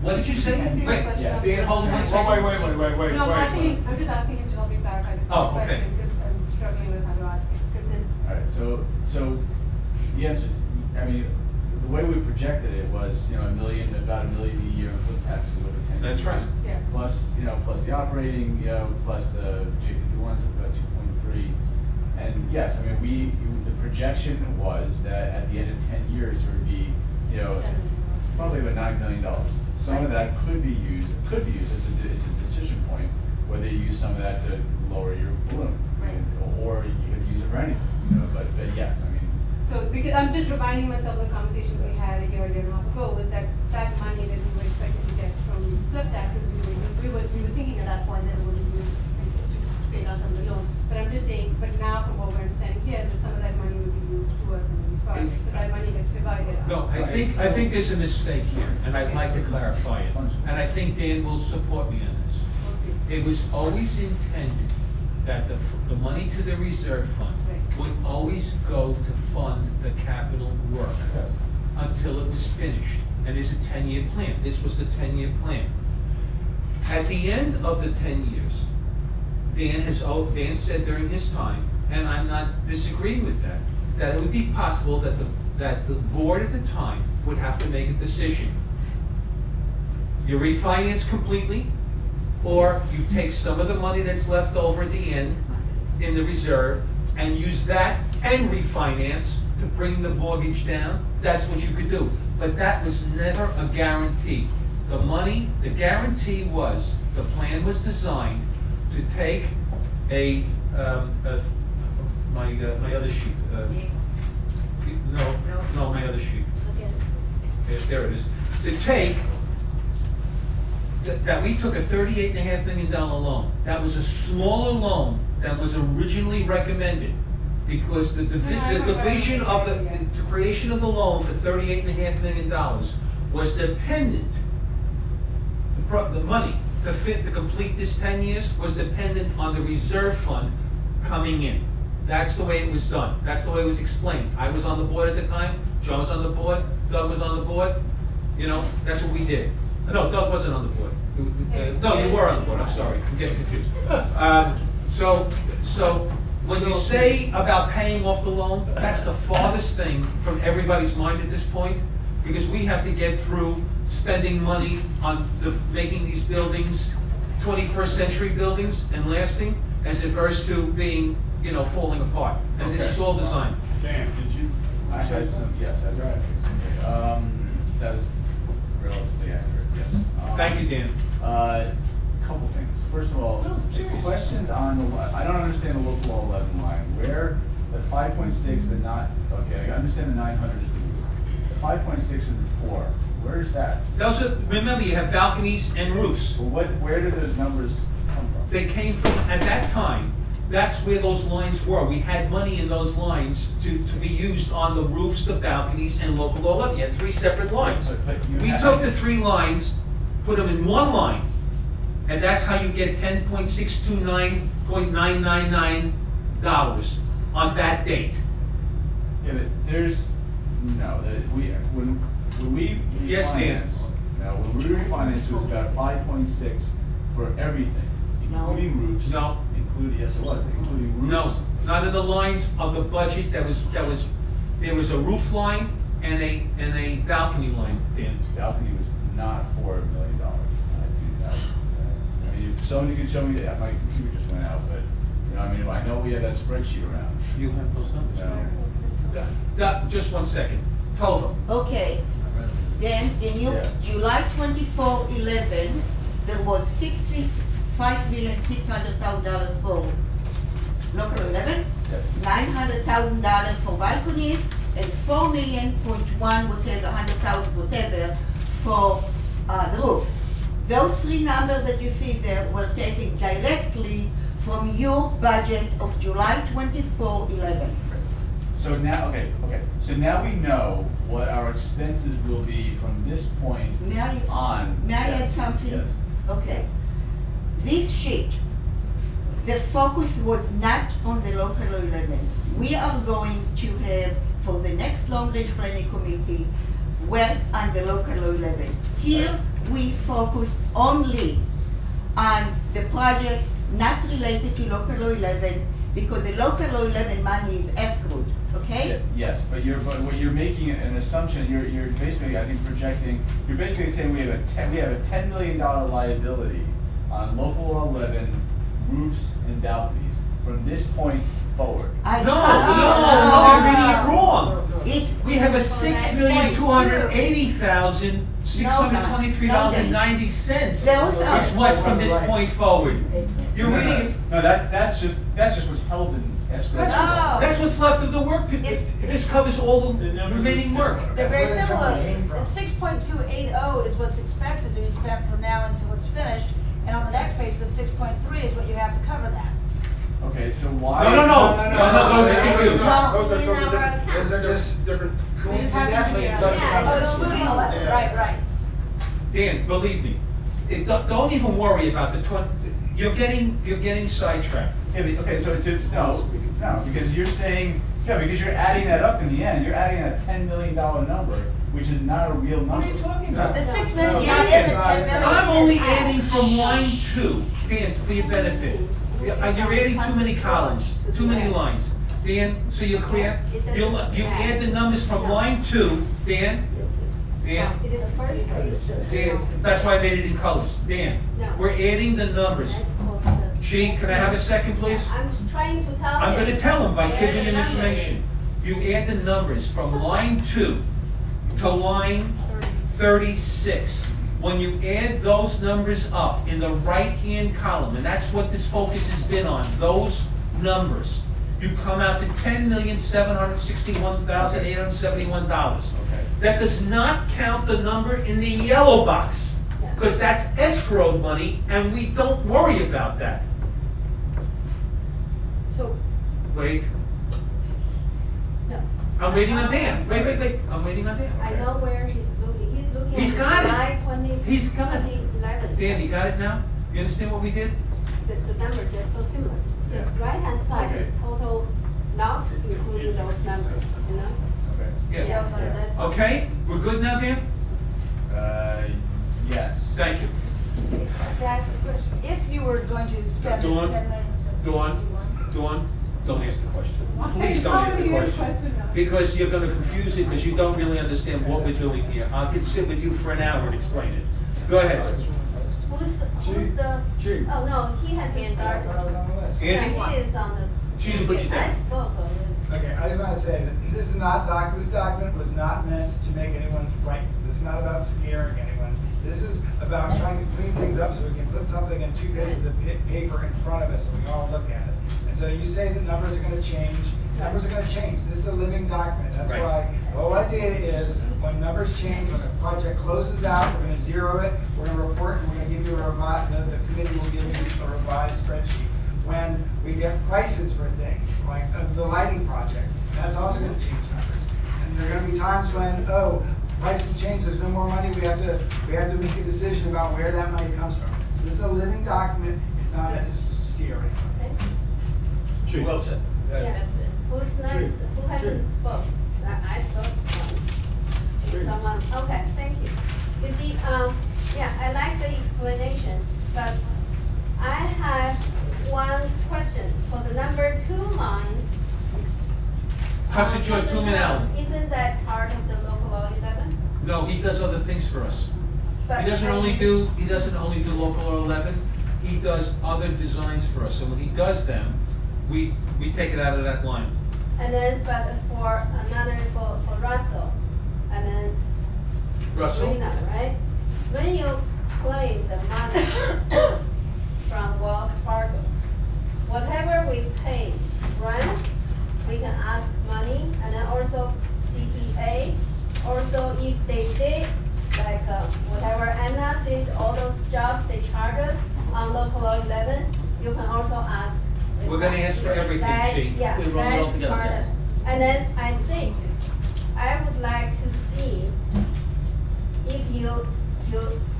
What did you say? Can I see my Wait, question? Dan, hold on one second. Wait. No, I'm just asking him to help me clarify the Oh, okay. question, because I'm struggling with how to ask it, because it's. All right, so the answer is, I mean, the way we projected it was, about $1 million a year in flip taxes over 10 years. That's right. Yeah. Plus, plus the operating, plus the J51s of about 2.3. And yes, I mean, the projection was that at the end of 10 years, there would be, probably about $9 million. Some of that could be used as a decision point, whether you use some of that to lower your balloon. Right. Or you could use it for anything, but yes, I mean. So, because I'm just reminding myself of the conversation we had a year and a half ago, was that money that we were expecting to get from flip taxes, we were thinking at that point that it would be used to pay down some of the loan. But I'm just saying, but now from what we're understanding here is that some of that money would be used towards some of these projects, so that money gets divided up. No, I think there's a mistake here, and I'd like to clarify it. And I think Dan will support me on this. We'll see. It was always intended that the money to the reserve fund would always go to fund the capital work until it was finished. And there's a 10-year plan. This was the 10-year plan. At the end of the 10 years, Dan said during his time, and I'm not disagreeing with that it would be possible that the board at the time would have to make a decision. You refinance completely, or you take some of the money that's left over at the end in the reserve and use that and refinance to bring the mortgage down. That's what you could do. But that was never a guarantee. The guarantee was, the plan was designed to take my other sheet. No, my other sheet. Yes, there it is. To take, that we took a $38.5 million loan. That was a smaller loan than was originally recommended, because the division of the creation of the loan for $38.5 million was dependent, the money to complete this 10 years was dependent on the reserve fund coming in. That's the way it was done. That's the way it was explained. I was on the board at the time, John was on the board, Doug was on the board. That's what we did. No, Doug wasn't on the board. No, you were on the board, I'm sorry, I'm getting confused. So when you say about paying off the loan, that's the farthest thing from everybody's mind at this point, because we have to get through spending money on making these buildings 21st century buildings and lasting, as opposed to being, falling apart. And this is all designed. Dan, did you? I had some, yes, I read it. That is relatively accurate, yes. Thank you, Dan. Couple things. First of all, questions on I don't understand the local law 11 line. Where the 5.6, but not, okay, I understand the 900 is the 5.6 and the 4. Where is that? Remember, you have balconies and roofs. Well, where did those numbers come from? They came from, at that time, that's where those lines were. We had money in those lines to be used on the roofs, the balconies, and local law 11. You had 3 separate lines. But We took the 3 lines, put them in one line, And that's how you get $10.629.999 on that date. Yeah, but there's, no, when we Yes, Dan. refinanced, no, when we refinanced, it was about 5.6 for everything, including roofs. No. Yes, it was, including roofs. No, none of the lines of the budget, there was a roof line and a balcony line, Dan. The balcony was not $4 million. I mean, if somebody could show me that, my computer just went out, but, you know, I mean, I know we had that spreadsheet around. You have those numbers? No. Just 1 second. Tova. Okay, then in July 24/11, there was $65,600,000 for local 11, Yes. $900,000 for balconies, and $4.1 whatever, 100,000 whatever for the roof. Those three numbers that you see there were taken directly from your budget of July 24/11. So now, okay, so now we know what our expenses will be from this point May I on. add Yes, something? yes. Okay. This sheet, the focus was not on the local 11. We are going to have, for the next long-range planning committee, work on the local 11. Here, we focused only on the project not related to local 11, because the local 11 money is escrowed, okay? Yes, but what you're making an assumption, you're basically, I think, projecting, you're basically saying we have a $10 million liability on local 11 roofs and balconies from this point forward. No, you're reading it wrong. We have a $6,280,623.90 Those are- is what from this point forward. You're No, reading it. No, that's just what's held in escrow. That's what's left of the work. This covers all the remaining work. They're very That's where similar. the number came from. 6.280 is what's expected to be spent from now until it's finished, and on the next page, the 6.3 is what you have to cover that. Okay, so why? No, those are confused. Those are just different, We just have to coincidentally, figure out. those Yeah. Oh, numbers. excluding 11, right. Dan, believe me, don't even worry about the 20, you're getting sidetracked. Yeah, but, okay, so no, because you're saying, because you're adding that up in the end, you're adding that $10 million number, which is not a real number. What are you talking about? The 6 million is No, not in the 10 million. I'm only adding from line 2, Dan, for your benefit. You're adding too many columns, too many lines. Dan, so you're clear? You add the numbers from line 2, Dan, Dan, It is the first page. Dan, that's why I made it in colors. Dan, we're adding the numbers. She, can I have a second, please? I'm just trying to tell I'm him gonna tell him by where giving the him number information. is. You add the numbers from line 2 to line 36. When you add those numbers up in the right-hand column, and that's what this focus has been on, those numbers, you come out to $10,761,871. Okay. That does not count the number in the yellow box, because that's escrow money, and we don't worry about that. So, Wait, No. I'm waiting on Dan. Wait, I'm waiting on Dan. I know where he's looking. He's looking He's at got it. July 20, He's got it. 2011. Dan, you got it now? You understand what we did? The number just so similar. The Yeah. right-hand side Okay. is total, not including those numbers, you know? Okay. Yeah. So that's. Okay, we're good now, Dan? Yes. Thank you. can I ask you a question? If you were going to spend this Dawn, 10 million, Dawn, don't ask the question. Why? Please don't Why ask are the you question. questioning us? Because you're gonna confuse it, because you don't really understand what we're doing here. I could sit with you for an hour and explain it. Go ahead. Who's the, Chief. oh, no, he hasn't I thought I started. was on the list. Andy? Yeah, he is on the. She didn't put you down. I spoke already. Okay, I just want to say that this is not this document was not meant to make anyone frightened. This is not about scaring anyone. This is about trying to clean things up so we can put something in 2 pages of paper in front of us and we all look at it. And so you say that numbers are going to change. Numbers are going to change. This is a living document. That's Right. why the whole idea is when numbers change, when the project closes out, we're going to zero it. We're going to report and we're going to give you a revised, the committee will give you a revised spreadsheet. When we get prices for things, like the lighting project, that's also going to change numbers. And there are going to be times when, prices change, there's no more money, we have to make a decision about where that money comes from. So this is a living document, it's not just scary. Who else said? Yeah, who's next, who hasn't spoke? I spoke once. Someone, okay, thank you. You see, yeah, I like the explanation, but I have one question. For the number 2 lines. Councilor George Truman Allen. Isn't that part of the local law 11? No, he does other things for us. But He doesn't only do local law 11, he does other designs for us. So when he does them, we take it out of that line. And then, but for another, for Russell, and then Russell? Sabrina, right? When you claim the money from Wells Fargo, whatever we pay rent, we can ask money, and then also CTA. Also, if they did, like whatever Anna did, all those jobs they charge us on local law 11, you can also ask. We're gonna ask for everything, That's- Chief. Yeah, We roll it all that's together, part yes. of. And then I think I would like to see if you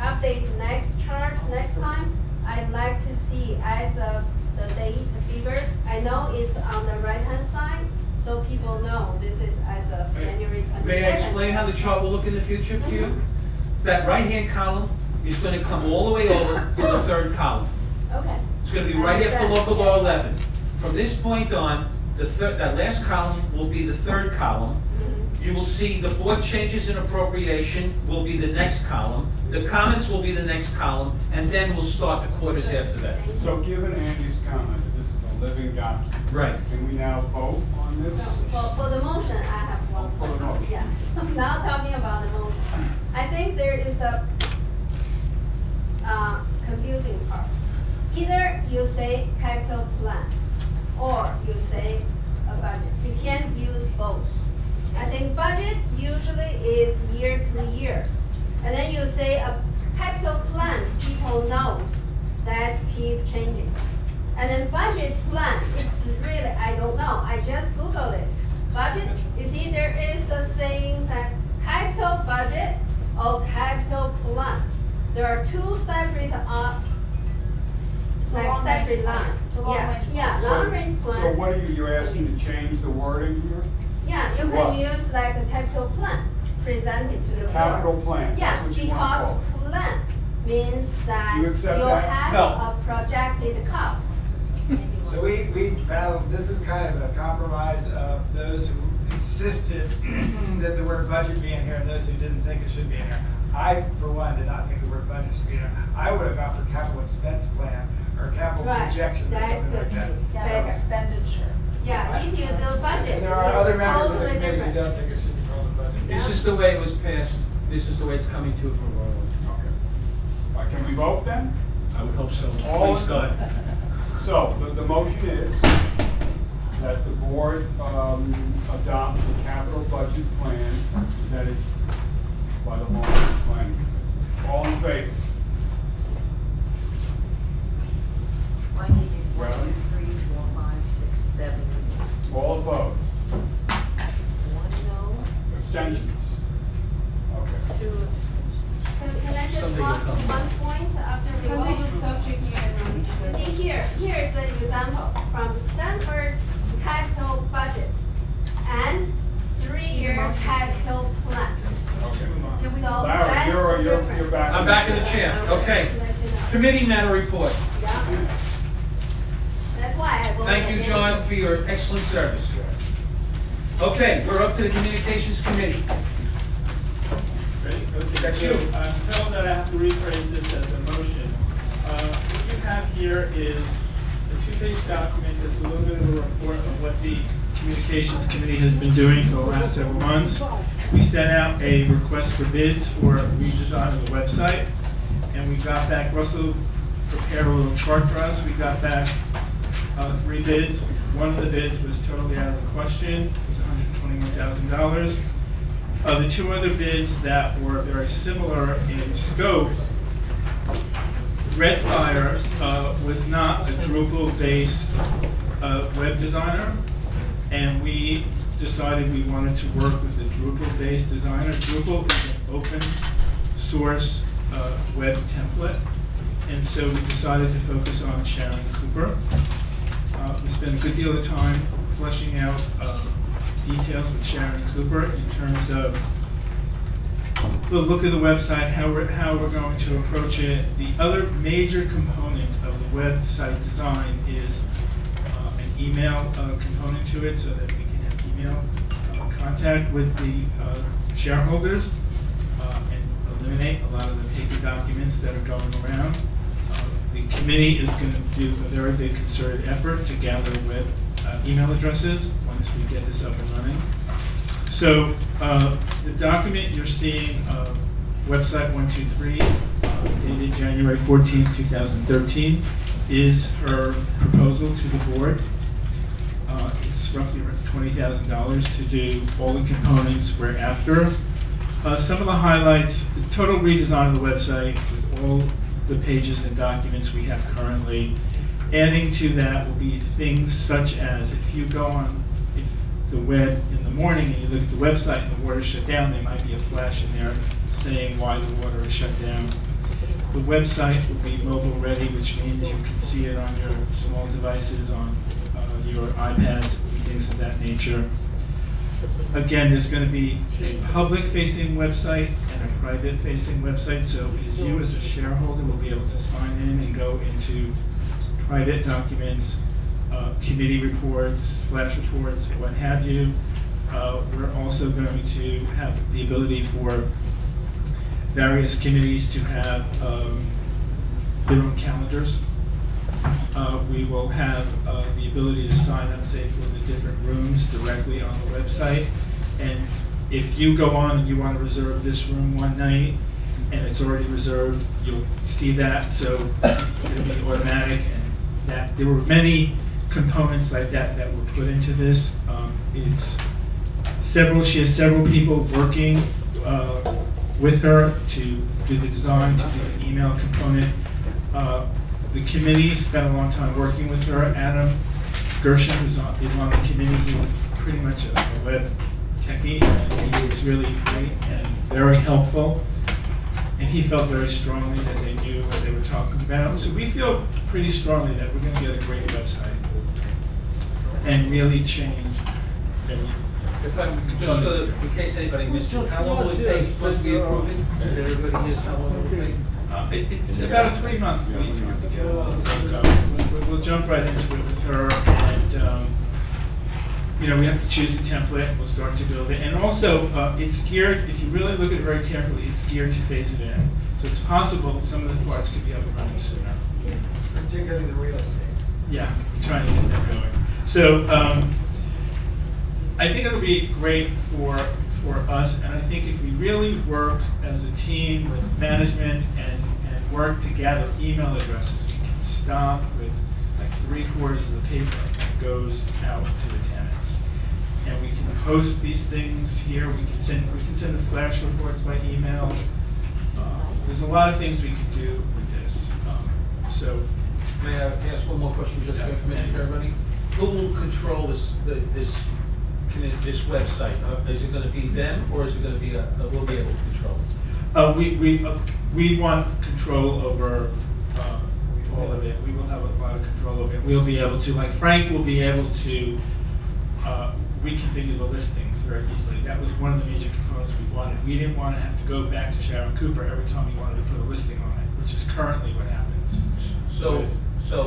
update next chart next time. I'd like to see as of the date figure. I know it's on the right-hand side, so people know this is as of January 27th. May I explain how the chart will look in the future for you? That right-hand column is gonna come all the way over to the 3rd column. Okay. It's gonna be right after local law 11. From this point on, that last column will be the 3rd column. You will see the board changes in appropriation will be the next column. The comments will be the next column, and then we'll start the quarters after that. So given Andy's comment that this is a living document. Right. Can we now vote on this? For the motion, I have one. For the motion. Yes, now talking about the motion. I think there is a confusing part. Either you say capital plan, or you say a budget. You can't use both. I think budget usually is year to year. And then you say a capital plan, people knows that keep changing. And then budget plan, it's really, I don't know, I just Googled it. Budget, you see there is a saying that capital budget or capital plan. There are 2 separate, It's a like long-range separate plan. line. It's a long-range plan. Yeah, long range plan. So what are you're asking to change the wording here? Yeah, you What? can use like a capital plan, present it to the board. Capital plan, Yeah, that's what you want to call because plan means that You you accept that? have No. a projected cost. So we battled, this is kind of a compromise of those who insisted that the word budget be in here and those who didn't think it should be in here. I, for one, did not think the word budget should be in here. I would have gone for capital expense plan or capital Right, projections or that's something like good. that. Capital Better. expenditure. Yeah, if you do budget, There are other it's members of the totally committee who different. don't think it should be called a budget. This is the way it was passed, this is the way it's coming to from Royal. Okay. All right, can we vote then? I would hope so. All- Please, God. So, the motion is that the board adopt the capital budget plan presented by the long-range planning. All in favor? I need you, Well- 1, 2, 3, 4, 5, 6, 7, All opposed? 1 no, Abstentions? Okay. 2. Can I just Somebody will walk to come. one point after we Can we just vote? stop shaking your head around? You see here is an example from Stanford capital budget and 3-year capital plan. Okay. So Larry, that's you're the difference. back. I'm back in the chair, okay. To let you know. Committee matter report. Yeah. That's why I voted Thank you, against John, it. for your excellent service. Okay, we're up to the Communications Committee. Ready? Okay, That's so you. I'm told that I have to rephrase this as a motion. What you have here is a 2-page document that's a little bit of a report of what the Communications Committee has been doing for the last several months. We sent out a request for bids for redesign of the website, and we got back, Russell prepared a little chart for us. We got back 3 bids. One of the bids was totally out of the question, it was $121,000. The 2 other bids that were very similar in scope, Redfire was not a Drupal-based web designer, and we decided we wanted to work with a Drupal-based designer. Drupal is an open source web template, and so we decided to focus on Sharon Cooper. We spent a good deal of time fleshing out details with Sharon Cooper in terms of the look of the website, how we're going to approach it. The other major component of the website design is an email component to it, so that we can have email contact with the shareholders and eliminate a lot of the paper documents that are going around. The committee is going to do a very big concerted effort to gather web email addresses once we get this up and running. So the document you're seeing, website 123, dated January 14, 2013, is her proposal to the board. It's roughly $20,000 to do all the components we're after. Some of the highlights: the total redesign of the website with all the pages and documents we have currently. Adding to that will be things such as, if you go on the web in the morning and you look at the website and the water is shut down, there might be a flash in there saying why the water is shut down. The website will be mobile ready, which means you can see it on your small devices, on your iPads, things of that nature. Again, there's going to be a public-facing website and a private-facing website, so as you as a shareholder will be able to sign in and go into private documents, committee reports, flash reports, what have you. We're also going to have the ability for various committees to have their own calendars. We will have the ability to sign up, say, for the different rooms directly on the website. And if you go on and you want to reserve this room one night and it's already reserved, you'll see that. So it'll be automatic. And that there were many components like that that were put into this. She has several people working with her to do the design, to do the email component. The committee spent a long time working with her. Adam Gershon is on the committee. He was pretty much a web techie, and he was really great and very helpful. And he felt very strongly that they knew what they were talking about. So we feel pretty strongly that we're going to get a great website and really change everything. If I could just, so that in case anybody missed it, how long will it take once we approve it? So that everybody hears how long it will take? It's about a 3-month lead time to get it all. We'll jump right into it with her, and we have to choose a template. We'll start to build it, and also it's geared. If you really look at it very carefully, it's geared to phase it in. So it's possible some of the parts could be up and running sooner. Particularly the real estate. Yeah, we're trying to get that going. So I think it'll be great for us, and I think if we really work as a team with management and work to gather email addresses, we can stop with like 3/4 of the paper that goes out to the tenants, and we can post these things here. We can send the flash reports by email. There's a lot of things we can do with this. So, may I ask one more question, just for information for everybody? Who will control this website? Is it going to be them, or is it going to be we'll be able to control it? We want control over all of it. We will have a lot of control over it. We'll be able to, like Frank will be able to reconfigure the listings very easily. That was one of the major components we wanted. We didn't want to have to go back to Sharon Cooper every time we wanted to put a listing on it, which is currently what happens. So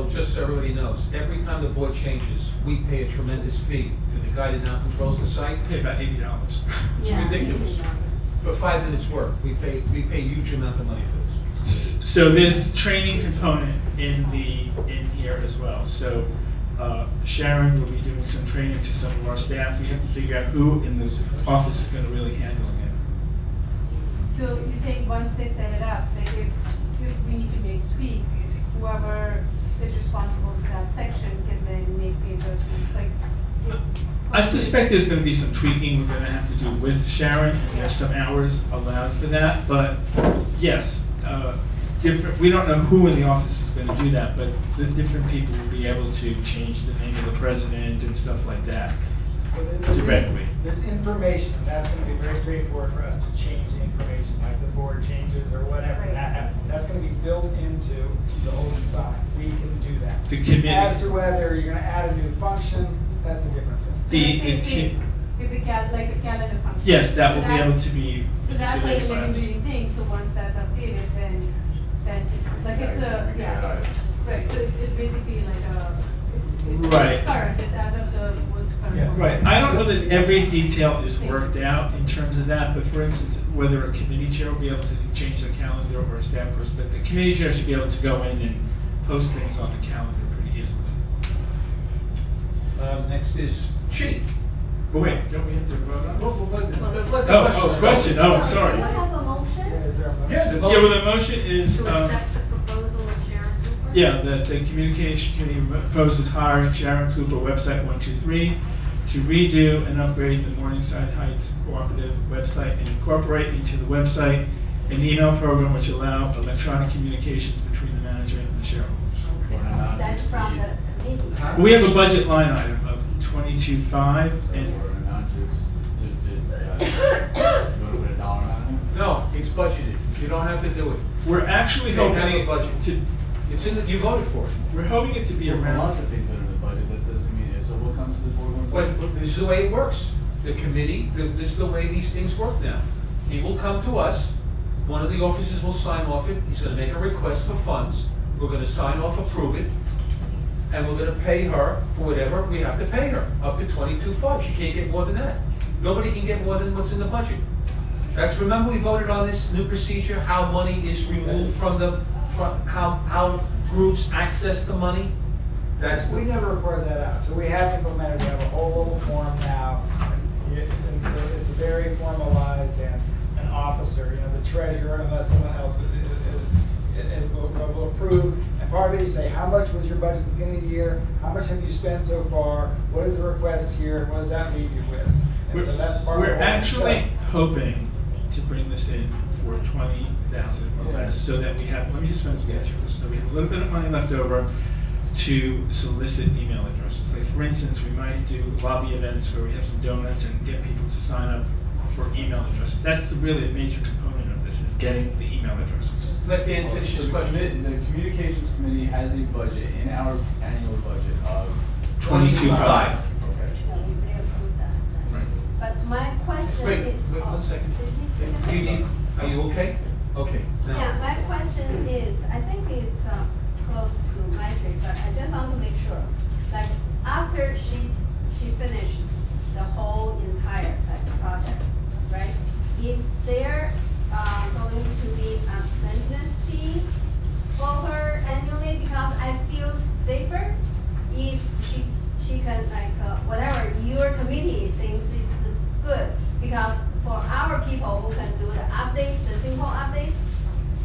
just so everybody knows, every time the board changes, we pay a tremendous fee to the guy that now controls the site. We pay about $80. It's ridiculous. For 5 minutes work, we pay a huge amount of money for this. So there's training component in here as well. So Sharon will be doing some training to some of our staff. We have to figure out who in this office is going to really handle it. So you're saying once they set it up, that if we need to make tweaks, whoever is responsible for that section can then make the adjustments. I suspect there's going to be some tweaking we're going to have to do with Sharon, and there's some hours allowed for that. But yes, we don't know who in the office is going to do that, but the different people will be able to change the name of the president and stuff like that. directly. There's information, that's gonna be very straightforward for us to change the information, like the board changes or whatever. That's gonna be built into the whole design. We can do that. The committee- As to whether you're gonna add a new function, that's a different thing. With the like the calendar function. Yes, that will So be able to be. So that's like a deleted by living us. breathing thing, so once that's updated, then it's like it's a, yeah. Right, so it's basically like it's Right. current, it's as of the most current. Yes. one. Right, I don't know that every detail is worked out in terms of that, but for instance, whether a committee chair will be able to change the calendar or a staff person, but the committee chair should be able to go in and post things on the calendar pretty easily. Next is Chi. But wait, don't we have to vote on? Question, oh, Do sorry. you have a motion? Is there a motion? Yeah, well, the motion is, To accept the proposal of Sharon Cooper? yeah, the communication committee proposes hiring Sharon Cooper, website 123, to redo and upgrade the Morningside Heights Cooperative website and incorporate into the website an email program which allow electronic communications between the manager and the shareholders. That's from the committee. We have a budget line item of 22.5 and No, it's budgeted. You don't have to do it. we're actually They hoping have a budget. to, It's in the, you voted for it. we're hoping it to be There are around. lots of things that are in the budget, that doesn't mean, so what comes to the board when? But this is the way it works. The committee, this is the way these things work now. He will come to us, one of the officers will sign off it, he's gonna make a request for funds, we're gonna sign off, approve it, and we're gonna pay her for whatever we have to pay her, up to 22.5. She can't get more than that. Nobody can get more than what's in the budget. Remember we voted on this new procedure, how money is removed from how groups access the money? We never reported that out, so we have implemented, we have a whole little form now. And so it's very formalized and an officer, the treasurer, unless someone else will approve. And part of it, you say, how much was your budget at the beginning of the year? How much have you spent so far? What is the request here? What does that leave you with? And so that's part of We're what we actually said. hoping to bring this in for 20,000 or less, so that we have, let me just finish the checklist, so we have a little bit of money left over to solicit email addresses. Like for instance, we might do lobby events where we have some donuts and get people to sign up for email addresses. That's really a major component of this, is getting the email addresses. Let Dan finish his question. The communications committee has a budget in our annual budget of 22.5. Okay. They approved that. Right. But my question Wait, is. one second. Did he say Do you that? need, are you okay? Okay, now. Yeah, my question is, I think it's close to metric, but I just want to make sure. Like, after she finishes the whole entire project, right? Is there going to be a maintenance fee for her annually? Because I feel safer if she can, like, whatever your committee thinks is good. Because for our people who can do the updates, the simple updates,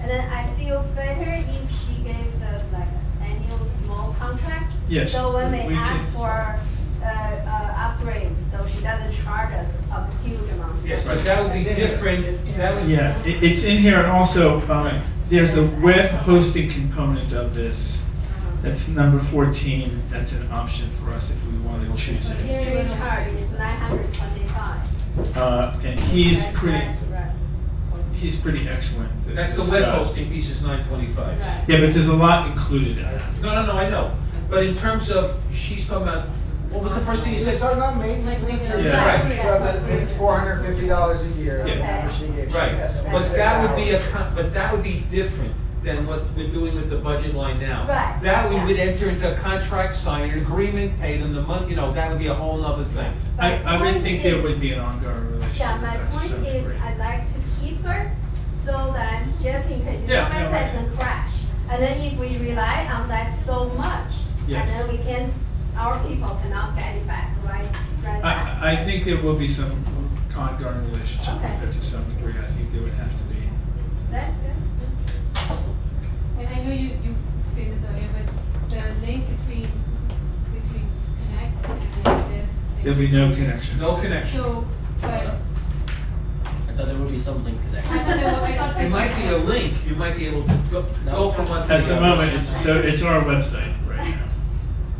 and then I feel better if she gives us like an annual small contract. Yes, So when they we ask can- for upgrade, so she doesn't charge us a huge amount. Yes, but that would be different, that would. Yeah, it's in here, and also, there's a web hosting component of this. That's number 14, that's an option for us if we want to choose But it. here we charge is 925. And he's That's pretty, right. he's pretty excellent. at That's the this web stuff. hosting piece is 925. Right. Yeah, but there's a lot included in that. No, I know. But in terms of, she's talking about, what was the first thing you She's said? talking about maintenance. Yeah. Right. So that it's $450 a year. Yeah. That's the number she gave. She Right, estimated but 6 that would be hours. but that would be different than what we're doing with the budget line now. Right, That we yeah. would enter into a contract, sign an agreement, pay them the money, that would be a whole nother thing. I would point think there is- would be an ongoing relationship. Yeah, with my that to point some is, degree. I'd like to keep her, so that just in case, Yeah, the no, website right. can crash. And then if we rely on that so much, Yes. and then we can, our people cannot get it back, right? Right back. I think there will be some ongoing relationship Okay. with it to some degree. I think there would have to be. That's good. And I know you explained this earlier, but the link between Connect and this. There'll be no connection. No connection. So, but I thought there would be something I connected. thought there was, I thought It might be a link, you might be able to go from one to the other. At the moment, it's our website right now.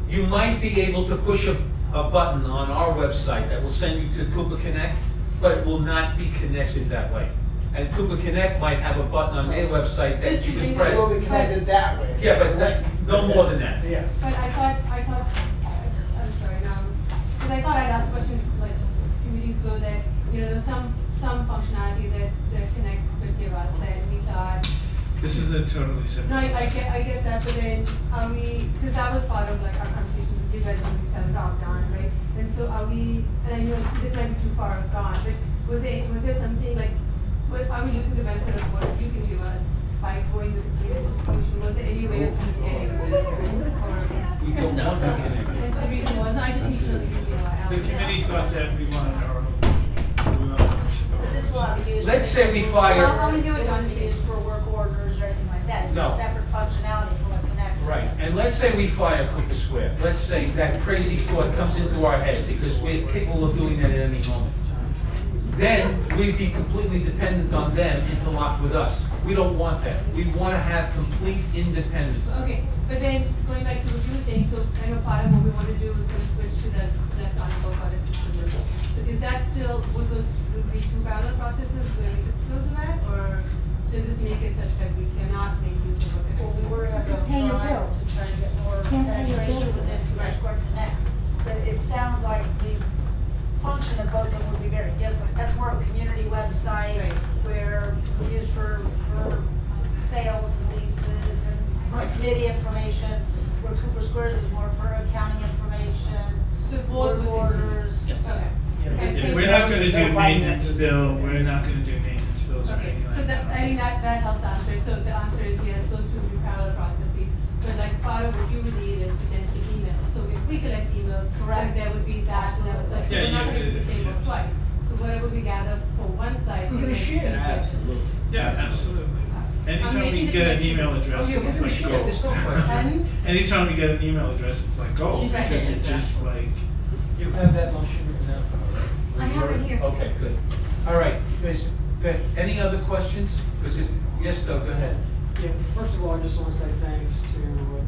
You might be able to push a button on our website that will send you to Coupa Connect, but it will not be connected that way. And Coupa Connect might have a button on their website that you can press. It will be connected that way. Yeah, but no more than that. Yes. But I thought, I'm sorry now, because I thought I'd asked a question like a few meetings ago that, there's some functionality that Connect could give us that we thought. This is a totally separate. No, I get that, but then are we, because that was part of like our conversations with you guys when we started off down, right? And so are we, and I know this might be too far gone, but was there something like, are we losing the benefit of what you can give us by going with the community solution? Was there any way of communicating with it? We don't want to connect. And the reason was, no, I just need to know the reason why. The committee thought that we wanted our own. This will have to use. Let's say we fire. How do we do it, John? Used for work orders or anything like that. It's No. a separate functionality for what Connect. Right, and let's say we fire Coupa Square. Let's say that crazy thought comes into our head because we're capable of doing that at any moment. Then we'd be completely dependent on them interlock with us. We don't want that. We want to have complete independence. Okay, but then going back to what you were saying, so I know part of what we want to do is going to switch to the electronic card system. So is that still, would those be two parallel processes where we could still do that, or does this make it such that we cannot make use of it? Well, we were going to Pay your try bill. to get more Can't pay your penetration bill. within Square Connect. But it sounds like the function of both of them would be very different. That's more of a community website Right. where we use for sales and leases Right. and committee information, where Cooper Squares is more for accounting information, So both board would be- orders. Okay. Yeah, we're not gonna do maintenance bill, we're not gonna do maintenance bills or Okay, anything so like that, that. I think that helps answer it. So the answer is yes, those two would be parallel processes. But like part of what you would need is potentially emails. So if we collect emails, Correct. there would be that level. Like, so Yeah, we're not you- gonna do the same work yes. twice. So whatever we gather for one site. We're gonna share. Absolutely. Yeah, absolutely. Anytime we making get it- an email address, Oh, yeah, we're it's gonna like share. gold. There's no question. And Anytime we get an email address, it's like gold, Right. because it's just like, You have that motion written down, right? I have it here. Okay, good. All right, guys, any other questions? Because if, yes, Doug, go ahead. Yeah, first of all, I just want to say thanks to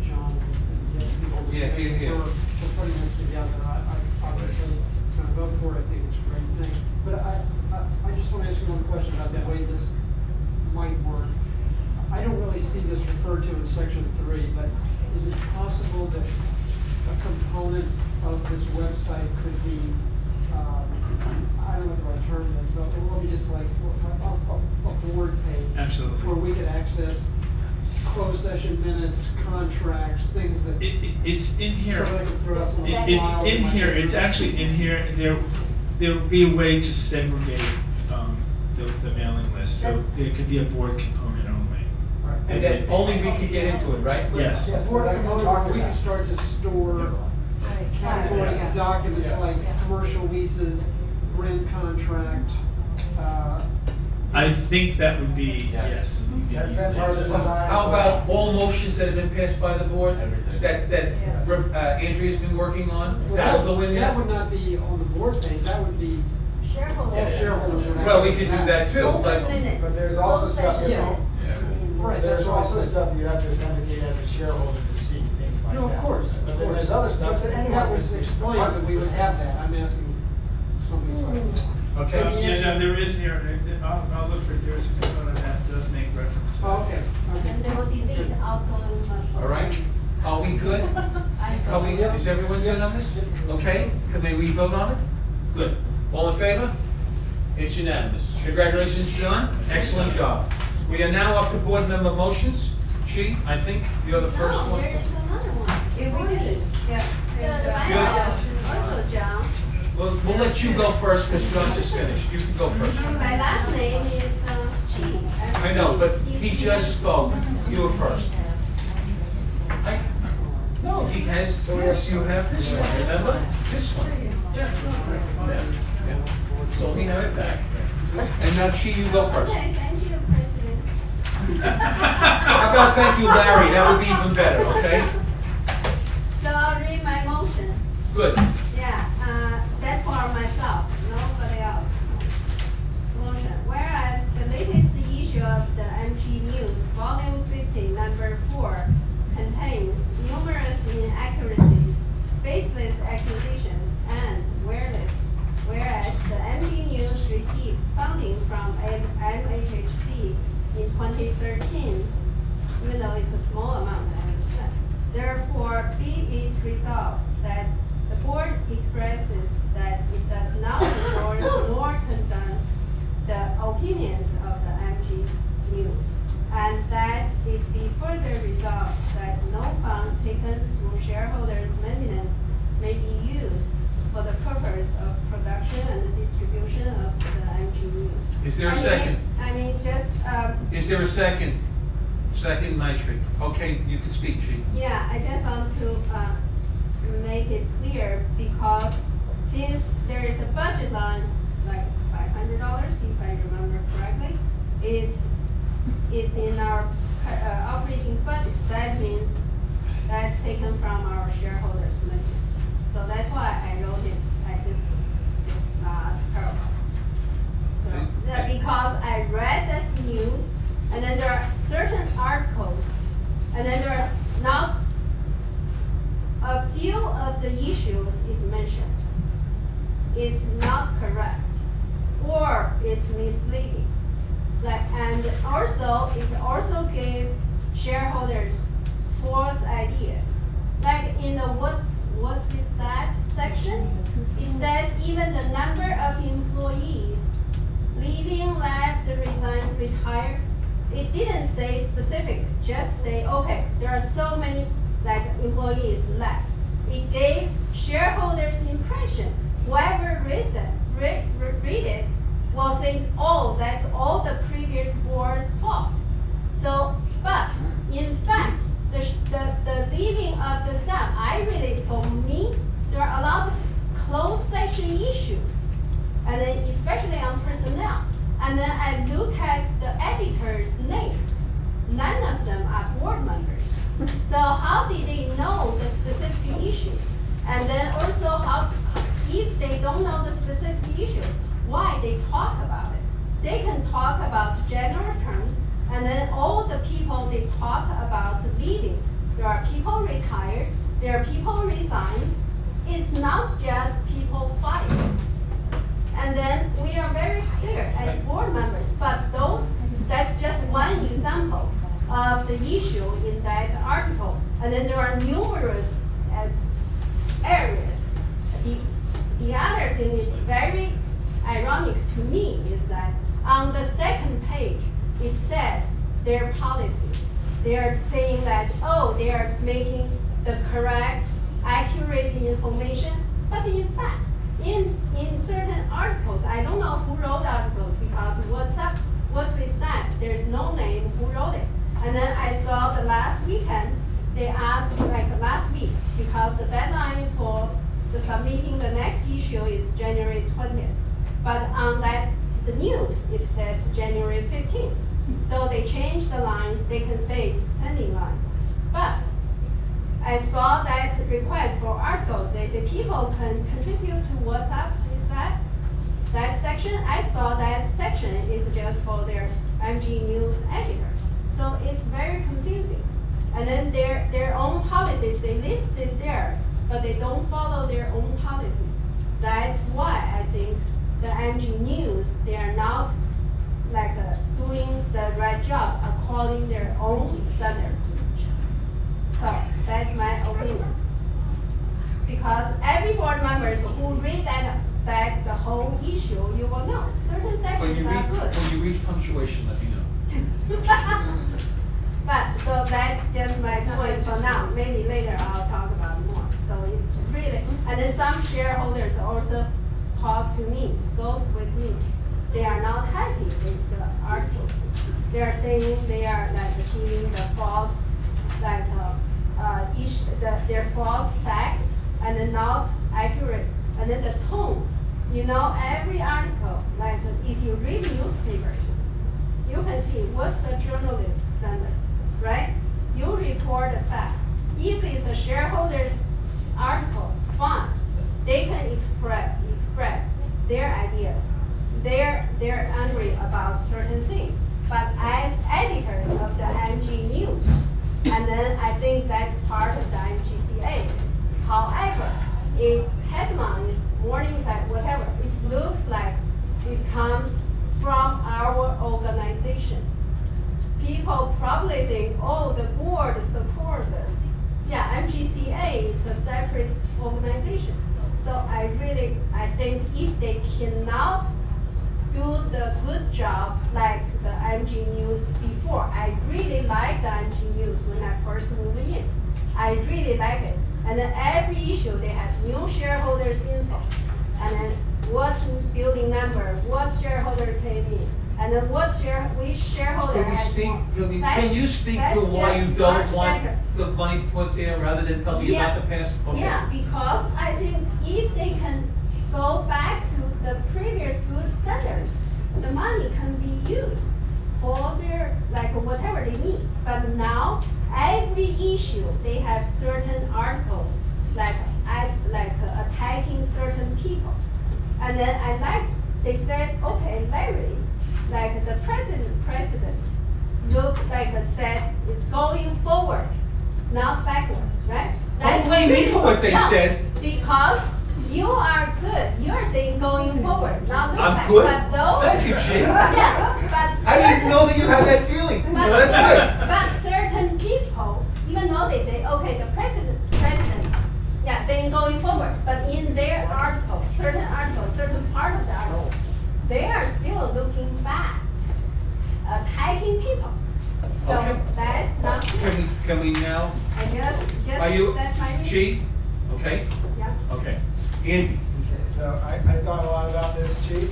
John and the other people Yeah, here. for putting this together. I obviously kind of vote for it, I think it's a great thing. But I just want to ask you one question about the way this might work. I don't really see this referred to in section 3, but is it possible that a component of this website could be, I don't know what the right term is, but it will be just like a board page? absolutely. Where we could access closed session minutes, contracts, things that. It's in here. Somebody could throw out some It's files in and here, like- it's actually in here, there'll be a way to segregate, the mailing list, so there could be a board component only. Right. And then only we could get into it, right? Yes. A board component where we can start to store categories of documents Yes. like commercial leases, rent contract, I think that would be, yes. That's been part of the design. How about all motions that have been passed by the board? Everything. That Andrea's been working on? That'll go in That there? would not be on the board page, that would be, all Shareholders. shareholders would Well, we access could do that too, Open but, minutes. But there's also Closed stuff session that- minutes. Right, There's that's what I also said. stuff you have to authenticate as a shareholder to see things like that. No, of course, But of then course. there's other stuff that anyone. That can was see. explained that we would have that, I'm asking something like. So, okay. yeah, no, there is here, I'll look for, there's a component that does make reference. to- Oh, okay, okay. And they will delete outgoing. all right? Are we good? Are we, is everyone good on this? Okay, can we vote on it? Good. All in favor? It's unanimous. Congratulations, John. Excellent job. We are now up to board member motions. Chi, I think you're the first No, one. there is another one. if we did it, yeah. The And, bylaws, also John. We'll let you go first because John just finished. You can go first. My last name is Chi. I know, but he just spoke. You were first. No, he has, yes, you have this one, remember? This one. Yeah. Yeah. So we have it back. And now Chi, you go first. Okay, thank you, President. How about thank you, Larry? That would be even better, okay? So I'll read my motion. Good. Yeah, that's for myself, nobody else. Motion. Whereas the latest issue of the MG News, Volume 50, Number 4, contains numerous inaccuracies, baseless accusations, 2013, even though it's a small amount, I understand. Therefore, be it resolved that the board expresses that it does not endorse nor condemn the opinions of the MG News, and that it be further resolved that no funds taken through shareholders' maintenance may be used for the purpose of production and distribution of the MG News. Is there a second? Is there a second? Second, Nitri. Okay, you can speak, Chief. Yeah, I just want to make it clear, because since there is a budget line, like $500, if I remember correctly, it's in our operating budget. That means that's taken from our shareholders' money. So that's why I wrote it like this last paragraph. So, because I read this news, and then there are certain articles, and then there are not a few of the issues it mentioned. It's not correct, or it's misleading. And also, it also gave shareholders false ideas. Like in the what's with that section, it says even the number of employees leaving, left, resigned, retired. It didn't say specific, just say, okay, there are so many employees left. It gives shareholders impression. Whoever read it will think, oh, that's all the previous board's fault. So, but in fact, the leaving of the staff, I read it, for me, there are a lot of closed session issues, and then especially on personnel. And then I look at the editors' names. None of them are board members. So how did they know the specific issues? And then also, if they don't know the specific issues, why they talk about it? They can talk about general terms, and then all the people they talk about leaving. There are people retired, there are people resigned. It's not just people fired. And then we are very clear as board members, but that's just one example of the issue in that article. And then there are numerous areas. The other thing is very ironic to me is that on the second page, it says their policies. They are saying that, oh, they are making the correct, accurate information, but in fact, in certain articles, I don't know who wrote articles, because what's with that? There's no name who wrote it. And then I saw the last weekend, they asked, last week, because the deadline for submitting the next issue is January 20th. But on the news, it says January 15th. So they changed the lines, they can say extending line. But I saw that request for articles. They say people can contribute to what's up. Is that section? I thought that section is just for their MG News editor. So it's very confusing. And then their own policies, they listed there, but they don't follow their own policy. That's why I think the MG News, they are not doing the right job according their own standard. So that's my opinion. Because every board members who read that the whole issue, you will know certain sections are good. When you reach punctuation, let me know. But so that's just my point for now. Maybe later I'll talk about more. So it's really, and then some shareholders also talk to me, spoke with me. They are not happy with the articles. They are saying they are giving the false, their false facts and then not accurate. And then the tone, every article, if you read newspapers, you can see what's the journalist standard, right? You report the facts. If it's a shareholder's article, fine. They can express their ideas. They're angry about certain things. But as editors of the MG News, and then I think that's part of the MGCA. However, it headlines, warnings, whatever, it looks like it comes from our organization. people probably think, oh, the board support this. Yeah, MGCA is a separate organization. So I think if they cannot do the good job like the MG News before, I really like the MG News when I first moved in. I really like it. And then every issue, they have new shareholders info. And then what building number, what shareholder came in, and then which shareholder has more. Can you speak to That's why you just don't much want better. the money put there rather than tell me about the past? Okay. Yeah, because I think if they can go back to the previous good standards, the money can be used for their, like, whatever they need. But now, every issue, they have certain articles, like attacking certain people. And then they said, okay, Larry, like the president looked like it said it's going forward, not backward, right? Don't blame me for what they said. Because you are good. You are saying going forward, not look I'm back. good? But those, Thank you, Chief. Yeah, but I didn't know that you had that feeling. But, Well, that's but certain people, even though they say, okay, the president, yeah, saying going forward, but in their articles, certain part of the article, they are still looking back, attacking people. So Okay. that's not good. Can we now, I guess are you, that's my reason. Chief? Okay? Yeah. Okay. Andy? Okay, so I thought a lot about this, Chief.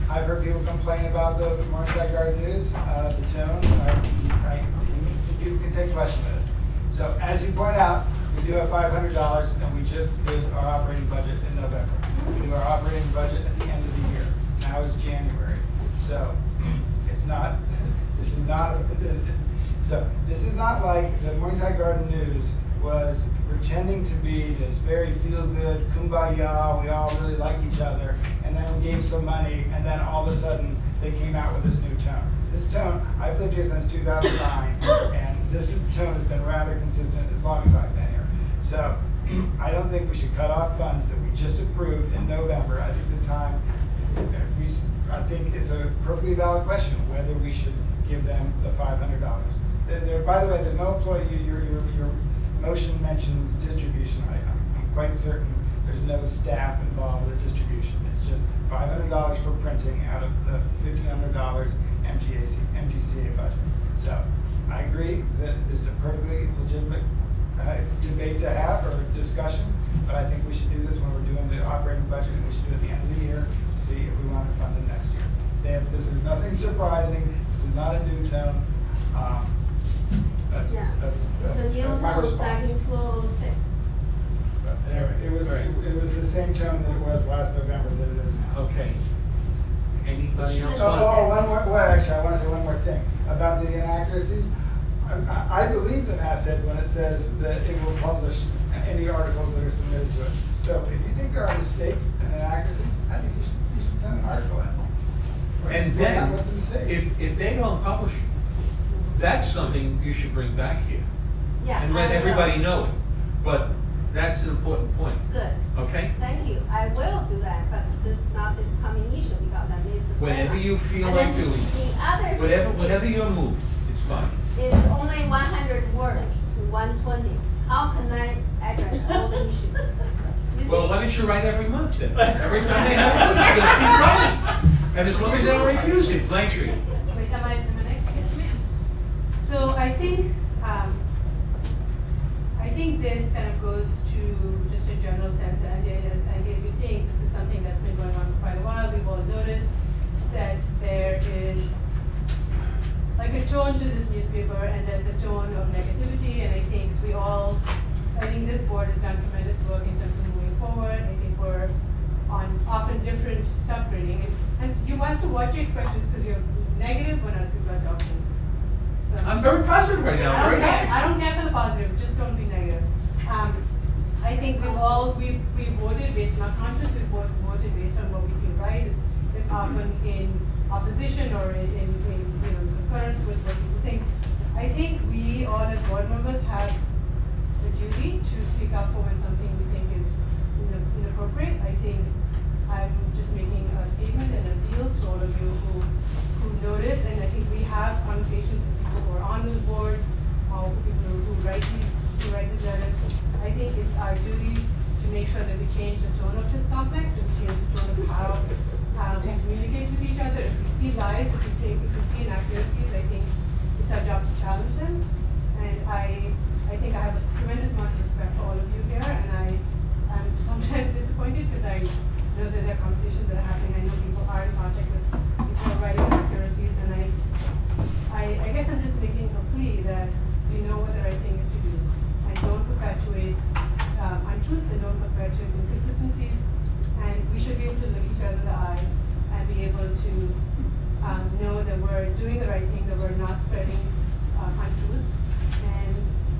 I've heard people complain about the Morningside Garden News, the tone. You can take question with it. So as you point out, we do have $500, and we just did our operating budget in November. We do our operating budget at the end of the year. Now is January. So it's not, this is not like the Morningside Garden News was pretending to be this very feel-good, kumbaya, we all really like each other, and then we gave some money, and then all of a sudden, they came out with this new tone. This tone, I've lived here since 2009, and this tone has been rather consistent as long as I've been here. So, I don't think we should cut off funds that we just approved in November. I think I think it's a perfectly valid question whether we should give them the $500. By the way, there's no employee, your motion mentions distribution. I'm quite certain there's no staff involved with distribution. It's just $500 for printing out of the $1,500 MGCA budget. So I agree that this is a perfectly legitimate debate to have or discussion, but I think we should do this when we're doing the operating budget, and we should do it at the end of the year to see if we want to fund it next year. This is nothing surprising. This is not a new tone. That's The new my tone response. starting 2006. But anyway, it was the same tone that it was last November that it is now. Okay. Anybody else? One more. Well, actually, I want to say one more thing about the inaccuracies. I believe the masthead when it says that it will publish any articles that are submitted to it. So if you think there are mistakes and inaccuracies, I think you should send an article in. And Point out then, what the mistakes. if they don't publish it, that's something you should bring back here. Yeah. And let I will. everybody know it. But that's an important point, Good. okay? Thank you. I will do that, but not this coming issue because that is the Whenever you feel and like then doing it. The other Whenever thing you're moved, it's fine. is only 100 words to 120. How can I address all the issues? You Well, see? why don't you write every month then? Every time they have it, you just keep writing. And as long as they don't refuse it, Langtree. Wait, am I next? Yes, ma'am. So I think this kind of goes to just a general sense, and as you're saying, this is something that's been going on for quite a while. We've all noticed that there is like a tone to this newspaper, and there's a tone of negativity, and I think this board has done tremendous work in terms of moving forward. I think we're on often different stuff reading, and you have to watch your expressions because you're negative when other people are talking. So I'm very positive right now, I'm very happy. I don't care for the positive, just don't be negative. I think we've voted based on our conscience, we've voted based on what we feel right. It's often in opposition or in concurrence with what people think. I think we all as board members have the duty to speak up for when something we think is inappropriate. I think I'm just making a statement and appeal to all of you who notice, and I think we have conversations with people who are on this board, or people who write these letters. I think it's our duty to make sure that we change the tone of this complex and change the tone of how we communicate with each other. If we see lies, if we see inaccuracies, I think it's our job to challenge them. And I think I have a tremendous amount of respect for all of you here, and I'm sometimes disappointed because I know that there are conversations that are happening. I know people are in contact with people who are writing inaccuracies, and I guess I'm just making a plea that we know what the right thing is to do. And don't perpetuate untruths and don't perpetuate inconsistencies. And we should be able to look each other in the eye and be able to know that we're doing the right thing, that we're not spreading untruths. And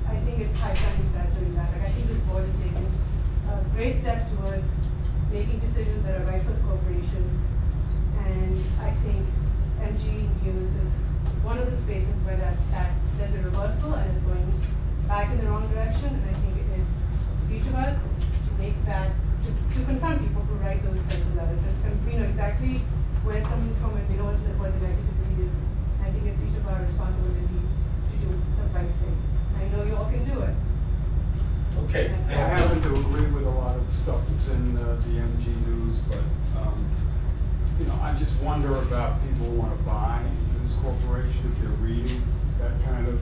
I think it's high time we start doing that. Like, I think this board is taking a great step towards making decisions that are right for the corporation. And I think MG News is one of the spaces where there's a reversal and it's going back in the wrong direction. And I think it is each of us to make that, to confront people who write those kinds of letters. And we know exactly where it's coming from and we know what the negativity is. I think it's each of our responsibility to do the right thing. I know you all can do it. Okay. I happen to agree with a lot of the stuff that's in the MG News, but I just wonder about people who want to buy into this corporation if they're reading that kind of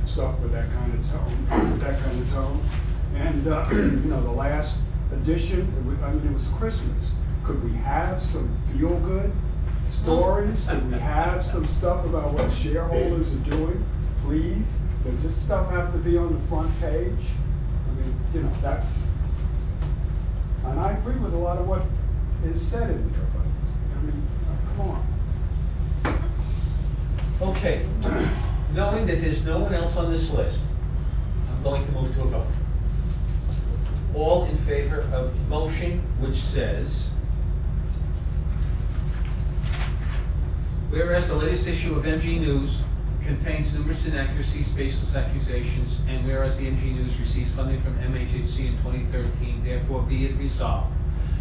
stuff with that kind of tone, And the last edition, it was Christmas. Could we have some feel-good stories? Could we have some stuff about what shareholders are doing? Please? Does this stuff have to be on the front page? That's, and I agree with a lot of what is said in there, but, come on. Okay, knowing that there's no one else on this list, I'm going to move to a vote. All in favor of the motion which says, whereas the latest issue of MG News contains numerous inaccuracies, baseless accusations, and whereas the MG News receives funding from MHHC in 2013, therefore be it resolved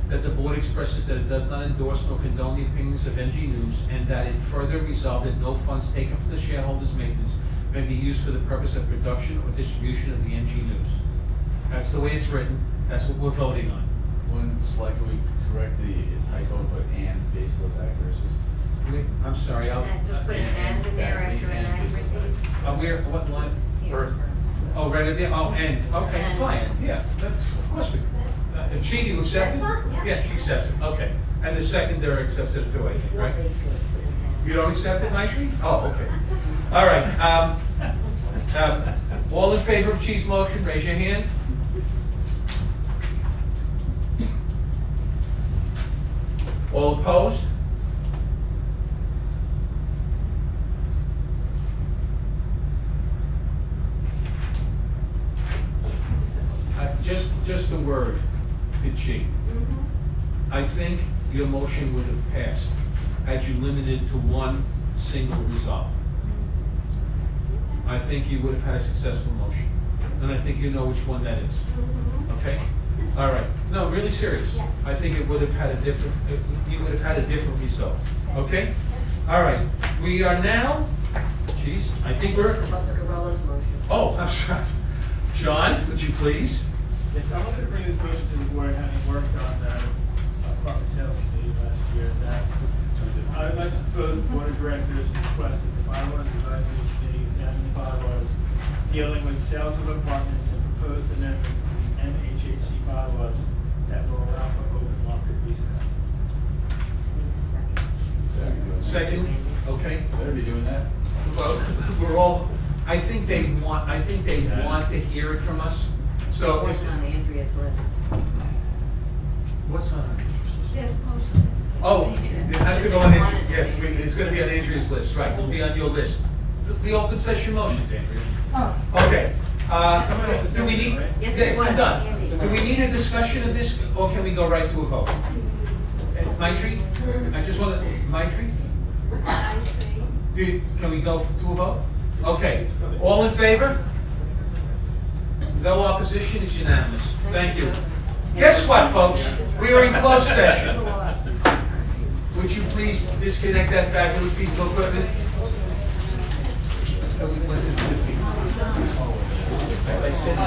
that the board expresses that it does not endorse nor condone the opinions of MG News, and that it further resolved that no funds taken from the shareholders' maintenance may be used for the purpose of production or distribution of the MG News. That's the way it's written. That's what we're voting on. One slide, can we correct the typo, but and baseless accuracies? I'm sorry, I'll. And just put an and in there after inaccuracies. What line? First. Oh, right at the, and, okay, And. fine, yeah, that's, of course we, Chi, do you accept it? That's fine, yeah. Yeah, she accepts it, okay. And the secondary accepts it too, I think, right? You don't accept it, Maitri? Oh, okay. All right, all in favor of Chi's motion, raise your hand. All opposed? Just a word to Chi. I think your motion would have passed had you limited to one single resolve. I think you would have had a successful motion. And I think you know which one that is. Okay? All right. No, really serious. I think it would have had a different, you would have had a different result. Okay? All right. We are now, geez, I think we're. Oh, I'm sorry. John, would you please? Yes, I wanted to bring this motion to the board, having worked on the property sales committee last year, that I would like to propose the board of directors request that the bylaws advisory committee examine the bylaws dealing with sales of apartments and proposed amendments to the MHHC bylaws that will allow for open market resale. Second, okay. Better be doing that. Well, we're all, I think they want to hear it from us. So What's on Andrea's list? What's on Andrea's list? Yes, Oh, it has to go on Andrea, yes, it's gonna be on Andrea's list, right, it'll be on your list. The open session motions, Andrea. Oh. Okay, do we need, Yes, yeah, it's it been was, done. Andy. Do we need a discussion of this, or can we go right to a vote? Maitri, I just wanna, Maitri? Can we go to a vote? Okay, all in favor? No opposition, it's unanimous. Thank you. Guess what, folks? We are in closed session. Would you please disconnect that fabulous piece of equipment? that we went into defeat. As I said,